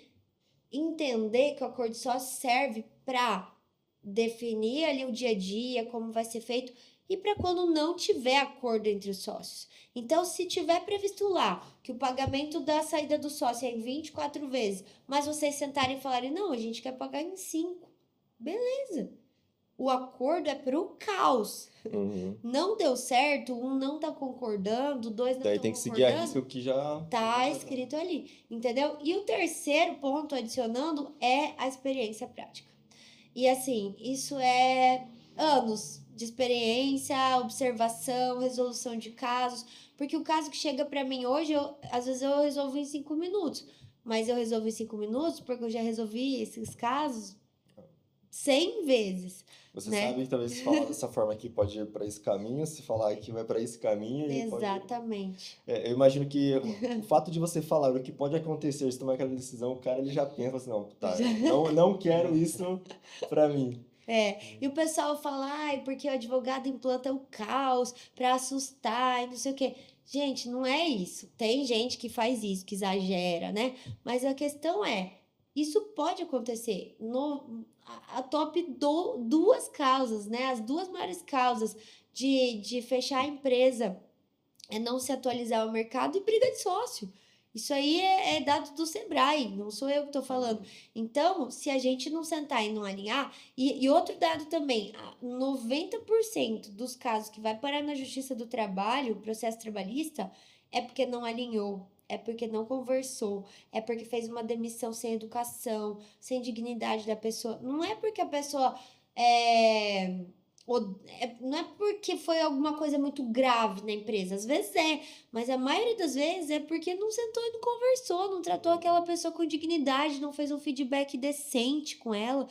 Speaker 1: entender que o acordo de sócio serve para definir ali o dia a dia, como vai ser feito, e para quando não tiver acordo entre os sócios. Então, se tiver previsto lá que o pagamento da saída do sócio é em 24 vezes, mas vocês sentarem e falarem, não, a gente quer pagar em 5, beleza. O acordo é para o caos. Não deu certo, um não tá concordando, dois não
Speaker 2: Daí
Speaker 1: estão
Speaker 2: tem que seguir a
Speaker 1: concordando.
Speaker 2: risca o que já
Speaker 1: Tá escrito ali, entendeu? E o terceiro ponto, adicionando, é a experiência prática. E assim, isso é anos de experiência, observação, resolução de casos, porque o caso que chega para mim hoje, às vezes eu resolvo em 5 minutos, mas eu resolvo em 5 minutos porque eu já resolvi esses casos 100 vezes,
Speaker 2: Você
Speaker 1: né?
Speaker 2: sabe que talvez se falar dessa forma aqui pode ir para esse caminho, se falar que vai para esse caminho, ele pode.
Speaker 1: Exatamente.
Speaker 2: Eu imagino que o fato de você falar o que pode acontecer se tomar aquela decisão, o cara ele já pensa assim, não, tá, não quero isso para mim.
Speaker 1: E o pessoal fala, ai, porque o advogado implanta o caos pra assustar e não sei o quê. Gente, não é isso. Tem gente que faz isso, que exagera, né? Mas a questão é, isso pode acontecer. A top duas causas, né? As duas maiores causas de fechar a empresa é não se atualizar ao mercado e briga de sócio. Isso aí é dado do Sebrae, não sou eu que estou falando. Então, se a gente não sentar e não alinhar, e outro dado também, 90% dos casos que vai parar na Justiça do Trabalho, processo trabalhista, é porque não alinhou, é porque não conversou, é porque fez uma demissão sem educação, sem dignidade da pessoa. Não é porque a pessoa não é porque foi alguma coisa muito grave na empresa, às vezes mas a maioria das vezes é porque não sentou e não conversou, não tratou aquela pessoa com dignidade, não fez um feedback decente com ela.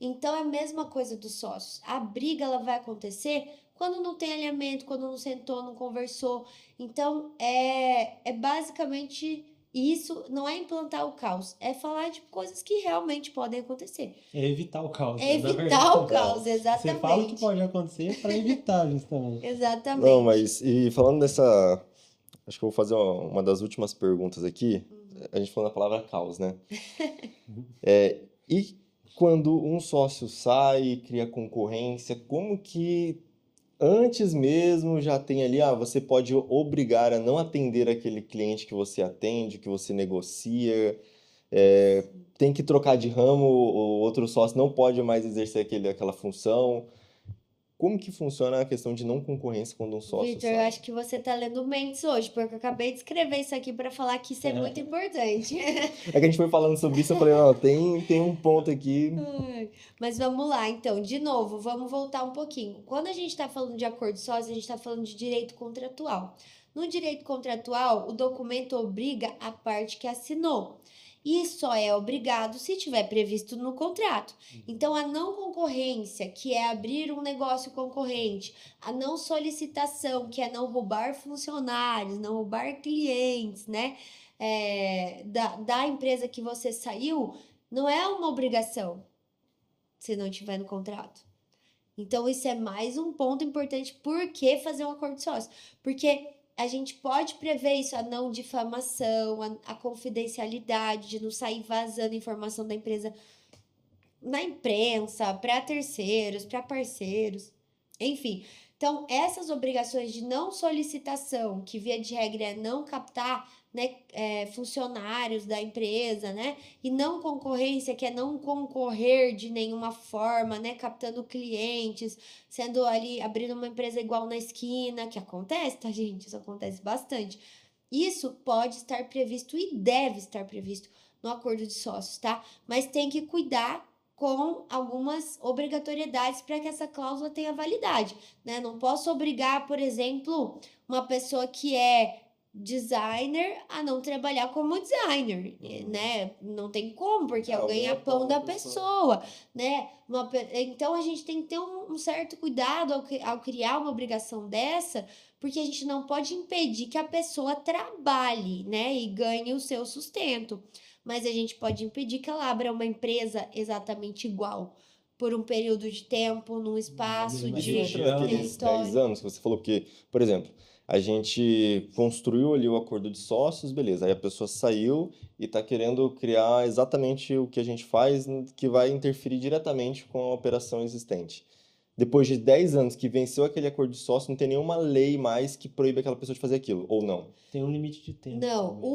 Speaker 1: Então é a mesma coisa dos sócios. A briga ela vai acontecer quando não tem alinhamento, quando não sentou, não conversou. Então é basicamente isso, não é implantar o caos, é falar de coisas que realmente podem acontecer.
Speaker 3: É evitar o caos,
Speaker 1: É
Speaker 3: né? Na
Speaker 1: evitar o
Speaker 3: verdade,
Speaker 1: caos,
Speaker 3: você fala o que
Speaker 1: exatamente.
Speaker 3: pode acontecer para evitar, justamente.
Speaker 2: Não,
Speaker 1: Exatamente.
Speaker 2: mas e falando dessa, acho que eu vou fazer uma das últimas perguntas aqui. A gente falou na palavra caos, né? E quando um sócio sai e cria concorrência, como que antes mesmo já tem ali, você pode obrigar a não atender aquele cliente que você atende, que você negocia, tem que trocar de ramo, o outro sócio não pode mais exercer aquela função. Como que funciona a questão de não concorrência quando um sócio
Speaker 1: Vitor, eu
Speaker 2: sai?
Speaker 1: acho que você tá lendo mentes hoje, porque eu acabei de escrever isso aqui para falar que isso é muito importante.
Speaker 2: É que a gente foi falando sobre isso, eu falei, não, tem um ponto aqui.
Speaker 1: Ai, mas vamos lá, então, de novo, vamos voltar um pouquinho. Quando a gente está falando de acordo sócio, a gente está falando de direito contratual. No direito contratual, o documento obriga a parte que assinou. E só é obrigado se tiver previsto no contrato. Então, a não concorrência, que é abrir um negócio concorrente, a não solicitação, que é não roubar funcionários, não roubar clientes, né? Da empresa que você saiu, não é uma obrigação se não tiver no contrato. Então, isso é mais um ponto importante. Por que fazer um acordo de sócio? Porque a gente pode prever isso, a não difamação, a confidencialidade, de não sair vazando informação da empresa na imprensa, para terceiros, para parceiros, enfim. Então, essas obrigações de não solicitação, que via de regra é não captar, né, funcionários da empresa, né, e não concorrência, que é não concorrer de nenhuma forma, né, captando clientes, sendo ali, abrindo uma empresa igual na esquina, que acontece, tá, gente? Isso acontece bastante. Isso pode estar previsto e deve estar previsto no acordo de sócios, tá? Mas tem que cuidar com algumas obrigatoriedades para que essa cláusula tenha validade, né? Não posso obrigar, por exemplo, uma pessoa que é designer a não trabalhar como designer, né? Não tem como, porque é o ganha-pão da pessoa, né? Então a gente tem que ter um certo cuidado ao criar uma obrigação dessa, porque a gente não pode impedir que a pessoa trabalhe, né? E ganhe o seu sustento. Mas a gente pode impedir que ela abra uma empresa exatamente igual por um período de tempo, num espaço
Speaker 3: Mas
Speaker 1: de
Speaker 3: isso
Speaker 2: Aqueles 10
Speaker 1: território.
Speaker 2: anos que você falou, porque, por exemplo, a gente construiu ali o acordo de sócios, beleza, aí a pessoa saiu e está querendo criar exatamente o que a gente faz, que vai interferir diretamente com a operação existente. Depois de 10 anos que venceu aquele acordo de sócio, não tem nenhuma lei mais que proíbe aquela pessoa de fazer aquilo, ou não?
Speaker 3: Tem um limite de tempo
Speaker 1: Não,
Speaker 3: também.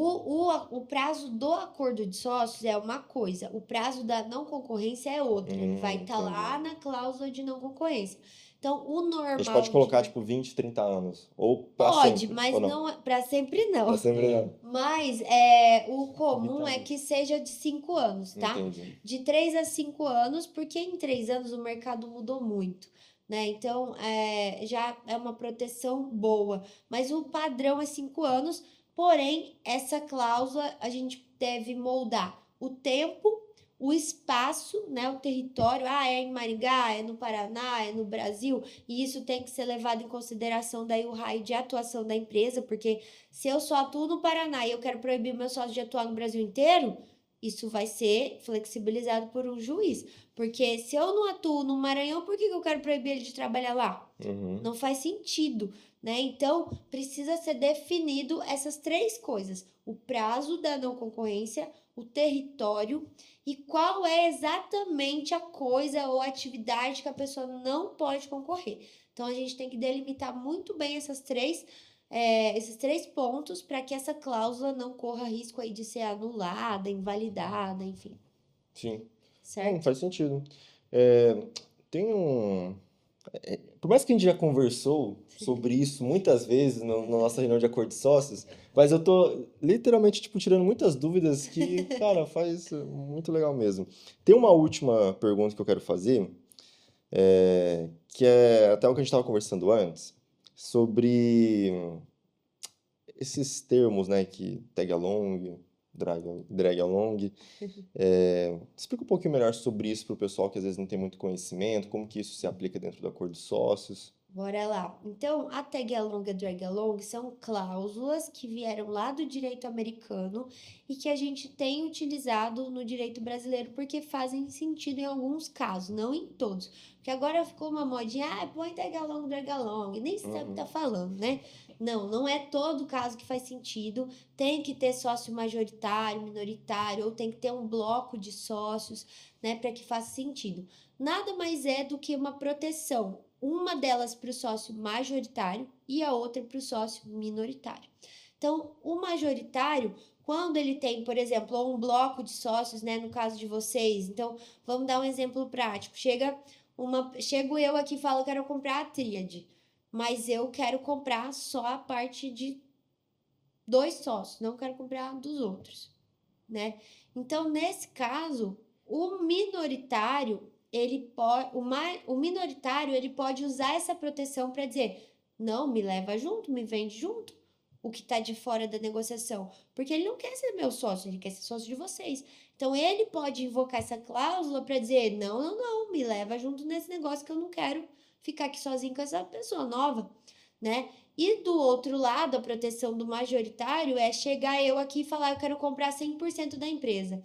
Speaker 1: o prazo do acordo de sócios é uma coisa, o prazo da não concorrência é outra. Ele vai estar lá na cláusula de não concorrência. Então, o
Speaker 2: A gente
Speaker 1: normal
Speaker 2: pode colocar,
Speaker 1: de
Speaker 2: tipo, 20, 30 anos, ou para
Speaker 1: pode,
Speaker 2: sempre,
Speaker 1: mas
Speaker 2: ou não?
Speaker 1: não para sempre
Speaker 2: Para
Speaker 1: não.
Speaker 2: sempre não.
Speaker 1: Mas o comum é que seja de 5 anos, tá?
Speaker 2: Entendi.
Speaker 1: De 3 a 5 anos, porque em 3 anos o mercado mudou muito, né? Então, já é uma proteção boa. Mas o padrão é 5 anos, porém, essa cláusula a gente deve moldar o tempo, o espaço, né? O território. É em Maringá, é no Paraná, é no Brasil. E isso tem que ser levado em consideração daí o raio de atuação da empresa, porque se eu só atuo no Paraná e eu quero proibir meu sócio de atuar no Brasil inteiro, isso vai ser flexibilizado por um juiz. Porque se eu não atuo no Maranhão, por que eu quero proibir ele de trabalhar lá?
Speaker 2: Uhum.
Speaker 1: Não faz sentido, né? Então, precisa ser definido essas três coisas: o prazo da não concorrência, o território e qual é exatamente a coisa ou atividade que a pessoa não pode concorrer. Então, a gente tem que delimitar muito bem esses três pontos para que essa cláusula não corra risco aí de ser anulada, invalidada, enfim,
Speaker 2: Sim. Não,
Speaker 1: certo?
Speaker 2: faz sentido. Tem um. Por mais que a gente já conversou sobre isso muitas vezes na nossa reunião de acordo de sócios, mas eu tô literalmente, tipo, tirando muitas dúvidas que, cara, faz muito legal mesmo. Tem uma última pergunta que eu quero fazer, que é até o que a gente estava conversando antes, sobre esses termos, né, que tag along, drag along. Explica um pouquinho melhor sobre isso para o pessoal que às vezes não tem muito conhecimento, como que isso se aplica dentro do acordo de sócios.
Speaker 1: Bora lá. Então, a tag along e a drag along são cláusulas que vieram lá do direito americano e que a gente tem utilizado no direito brasileiro porque fazem sentido em alguns casos, não em todos. Porque agora ficou uma modinha, põe tag along, drag along, nem sabe o que tá falando, né? Não, não é todo caso que faz sentido. Tem que ter sócio majoritário, minoritário, ou tem que ter um bloco de sócios, né, para que faça sentido. Nada mais é do que uma proteção. Uma delas para o sócio majoritário e a outra para o sócio minoritário. Então, o majoritário, quando ele tem, por exemplo, um bloco de sócios, né, no caso de vocês, então, vamos dar um exemplo prático. Chego eu aqui e falo, quero comprar a tríade, mas eu quero comprar só a parte de 2 sócios, não quero comprar dos outros, né? Então, nesse caso, o minoritário, o minoritário, ele pode usar essa proteção para dizer, não, me leva junto, me vende junto, o que está de fora da negociação, porque ele não quer ser meu sócio, ele quer ser sócio de vocês. Então, ele pode invocar essa cláusula para dizer, não, me leva junto nesse negócio que eu não quero ficar aqui sozinho com essa pessoa nova, né? E do outro lado, a proteção do majoritário é chegar eu aqui e falar, eu quero comprar 100% da empresa.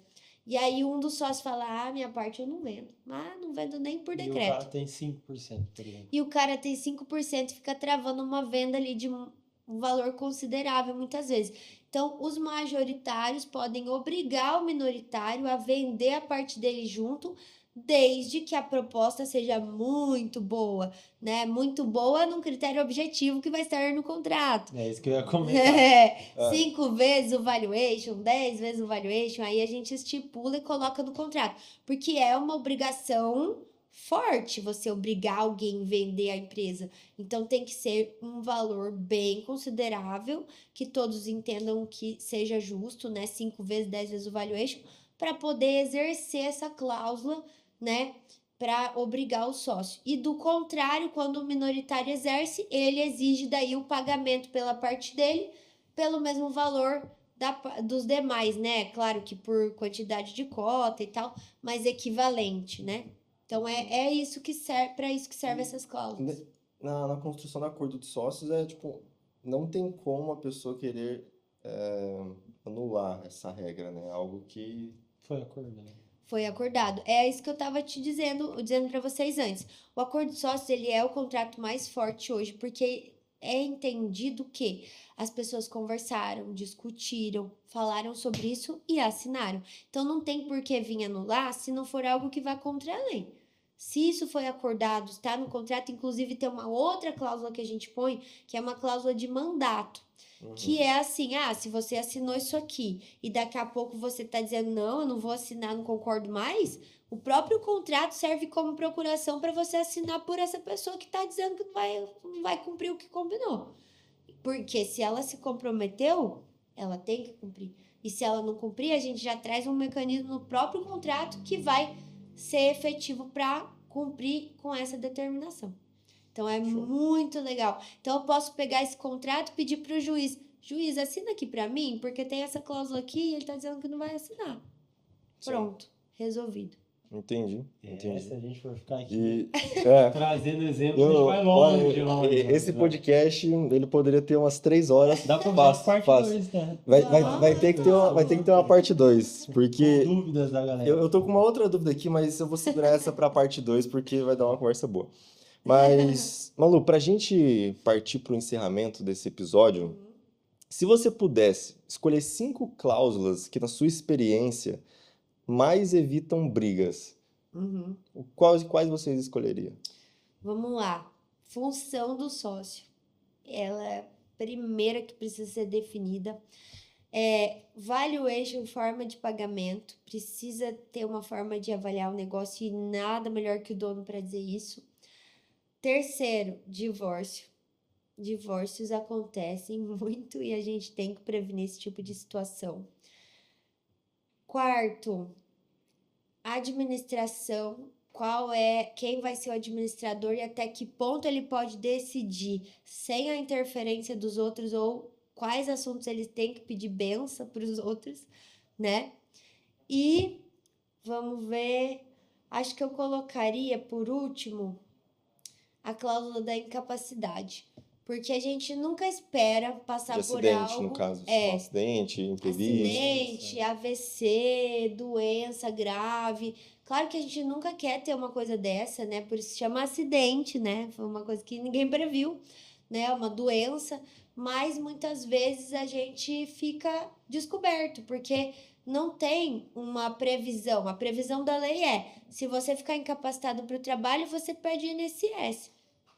Speaker 1: E aí um dos sócios fala, minha parte eu não vendo. Não vendo nem por
Speaker 3: E o
Speaker 1: decreto.
Speaker 3: cara tem 5%, por exemplo.
Speaker 1: E o cara tem 5% e fica travando uma venda ali de um valor considerável muitas vezes. Então, os majoritários podem obrigar o minoritário a vender a parte dele junto, desde que a proposta seja muito boa, né? Muito boa num critério objetivo que vai estar no contrato.
Speaker 3: É isso que eu ia comentar.
Speaker 1: 5 vezes o valuation, 10 vezes o valuation, aí a gente estipula e coloca no contrato. Porque é uma obrigação forte você obrigar alguém a vender a empresa. Então tem que ser um valor bem considerável, que todos entendam que seja justo, né? 5 vezes, 10 vezes o valuation, para poder exercer essa cláusula, né? Para obrigar o sócio. E do contrário, quando o minoritário exerce, ele exige daí o pagamento pela parte dele, pelo mesmo valor dos demais, né? Claro que por quantidade de cota e tal, mas equivalente, né? Então é isso que serve, para isso que servem essas cláusulas.
Speaker 2: Na construção do acordo de sócios tipo, não tem como a pessoa querer anular essa regra, né? Algo que
Speaker 3: Foi acordado.
Speaker 1: Foi acordado. É isso que eu estava te dizendo para vocês antes. O acordo de sócios, ele é o contrato mais forte hoje, porque é entendido que as pessoas conversaram, discutiram, falaram sobre isso e assinaram. Então não tem por que vir anular se não for algo que vá contra a lei. Se isso foi acordado, está no contrato, inclusive tem uma outra cláusula que a gente põe, que é uma cláusula de mandato. Que é assim, se você assinou isso aqui e daqui a pouco você tá dizendo, não, eu não vou assinar, não concordo mais, o próprio contrato serve como procuração para você assinar por essa pessoa que tá dizendo que não vai cumprir o que combinou. Porque se ela se comprometeu, ela tem que cumprir. E se ela não cumprir, a gente já traz um mecanismo no próprio contrato que vai ser efetivo para cumprir com essa determinação. Então, é muito legal. Então, eu posso pegar esse contrato e pedir para o juiz, assina aqui para mim, porque tem essa cláusula aqui e ele está dizendo que não vai assinar. Pronto, resolvido.
Speaker 2: Entendi.
Speaker 3: Se a gente for ficar aqui
Speaker 2: E,
Speaker 3: trazendo exemplos, a gente vai longe.
Speaker 2: Esse podcast, ele poderia ter umas 3 horas.
Speaker 3: Dá pra fazer parte 2, né?
Speaker 2: Vai ter que ter uma parte 2, porque
Speaker 3: Com dúvidas da galera.
Speaker 2: eu tô com uma outra dúvida aqui, mas eu vou segurar essa pra parte 2, porque vai dar uma conversa boa. Mas, Malu, pra gente partir pro encerramento desse episódio, se você pudesse escolher 5 cláusulas que, na sua experiência, mais evitam brigas, quais vocês escolheriam?
Speaker 1: Vamos lá. Função do sócio. Ela é a primeira que precisa ser definida. Valuation, forma de pagamento. Precisa ter uma forma de avaliar o negócio e nada melhor que o dono para dizer isso. Terceiro, divórcio. Divórcios acontecem muito e a gente tem que prevenir esse tipo de situação. Quarto, administração quem vai ser o administrador e até que ponto ele pode decidir sem a interferência dos outros ou quais assuntos ele tem que pedir benção para os outros, né? E vamos ver, acho que eu colocaria por último a cláusula da incapacidade, porque a gente nunca espera passar
Speaker 2: De
Speaker 1: por
Speaker 2: acidente,
Speaker 1: algo.
Speaker 2: no caso. Acidente, imprevisto.
Speaker 1: Acidente, AVC, doença grave. Claro que a gente nunca quer ter uma coisa dessa, né? Por isso se chama acidente, né? Foi uma coisa que ninguém previu, né? Uma doença, mas muitas vezes a gente fica descoberto, porque não tem uma previsão. A previsão da lei é, se você ficar incapacitado para o trabalho, você perde INSS.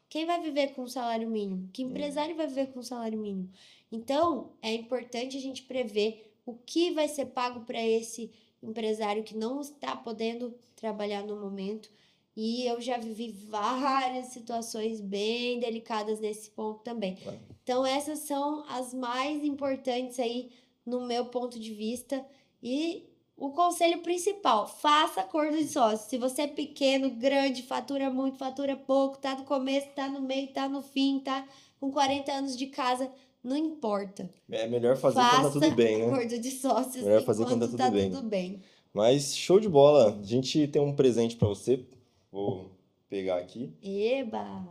Speaker 1: Quem vai viver com salário mínimo? Que empresário vai viver com salário mínimo? Então, é importante a gente prever o que vai ser pago para esse empresário que não está podendo trabalhar no momento. E eu já vivi várias situações bem delicadas nesse ponto também. Então, essas são as mais importantes aí no meu ponto de vista. E o conselho principal, faça acordo de sócio. Se você é pequeno, grande, fatura muito, fatura pouco, tá no começo, tá no meio, tá no fim, tá com 40 anos de casa, não importa.
Speaker 2: É melhor fazer quando tá tudo bem, né?
Speaker 1: Faça acordo de sócios
Speaker 2: Melhor fazer quando tá
Speaker 1: tudo bem.
Speaker 2: Mas show de bola. A gente tem um presente para você. Vou pegar aqui.
Speaker 1: Eba!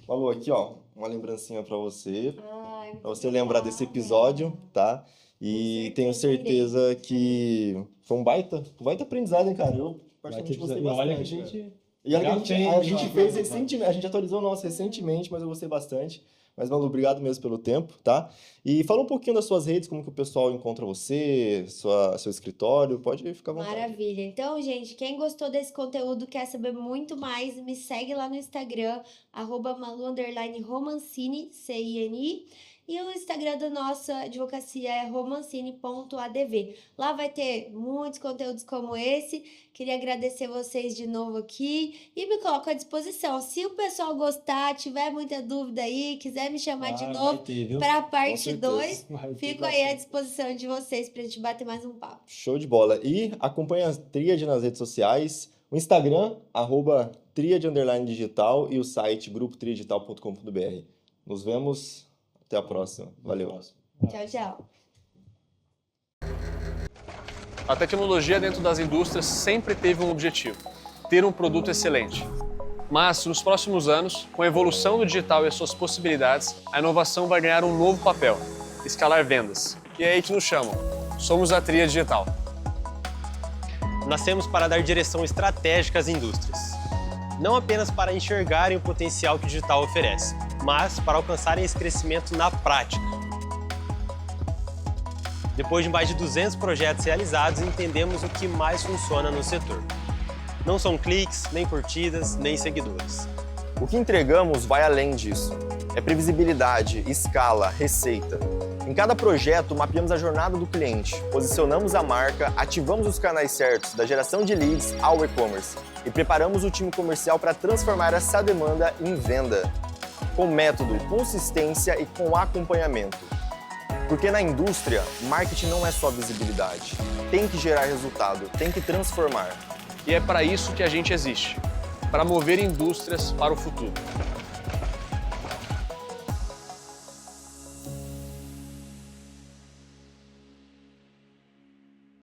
Speaker 2: Malu, aqui, ó, uma lembrancinha para você.
Speaker 1: Ai,
Speaker 2: Para você lembrar desse episódio, tá? E tenho certeza que foi um baita aprendizado, hein, cara? Eu particularmente gostei bastante.
Speaker 3: Olha que a
Speaker 2: cara.
Speaker 3: gente...
Speaker 2: E olha que a gente
Speaker 3: já
Speaker 2: fez
Speaker 3: fez,
Speaker 2: recentemente, a gente atualizou o nosso recentemente, mas eu gostei bastante. Mas, Malu, obrigado mesmo pelo tempo, tá? E fala um pouquinho das suas redes, como que o pessoal encontra você, seu escritório, pode ficar à vontade.
Speaker 1: Maravilha. Então, gente, quem gostou desse conteúdo, quer saber muito mais, me segue lá no Instagram, @malu_romancini, CINI. E o Instagram da nossa advocacia é romancini.adv. Lá vai ter muitos conteúdos como esse. Queria agradecer vocês de novo aqui e me coloco à disposição. Se o pessoal gostar, tiver muita dúvida aí, quiser me chamar de novo para a parte 2, fico aí à disposição de vocês para a gente bater mais um papo.
Speaker 2: Show de bola. E acompanha a Tríade nas redes sociais, o Instagram, @Tríade_digital e o site grupotriadigital.com.br. Nos vemos. Até a próxima. Valeu.
Speaker 1: Tchau, tchau.
Speaker 4: A tecnologia dentro das indústrias sempre teve um objetivo: ter um produto excelente. Mas, nos próximos anos, com a evolução do digital e as suas possibilidades, a inovação vai ganhar um novo papel: escalar vendas. E é aí que nos chamam. Somos a Tríade Digital.
Speaker 5: Nascemos para dar direção estratégica às indústrias. Não apenas para enxergarem o potencial que o digital oferece, mas para alcançarem esse crescimento na prática. Depois de mais de 200 projetos realizados, entendemos o que mais funciona no setor. Não são cliques, nem curtidas, nem seguidores.
Speaker 2: O que entregamos vai além disso. É previsibilidade, escala, receita. Em cada projeto, mapeamos a jornada do cliente, posicionamos a marca, ativamos os canais certos, da geração de leads ao e-commerce, e preparamos o time comercial para transformar essa demanda em venda. Com método, consistência e com acompanhamento. Porque na indústria, marketing não é só visibilidade. Tem que gerar resultado, tem que transformar.
Speaker 4: E é para isso que a gente existe, para mover indústrias para o futuro.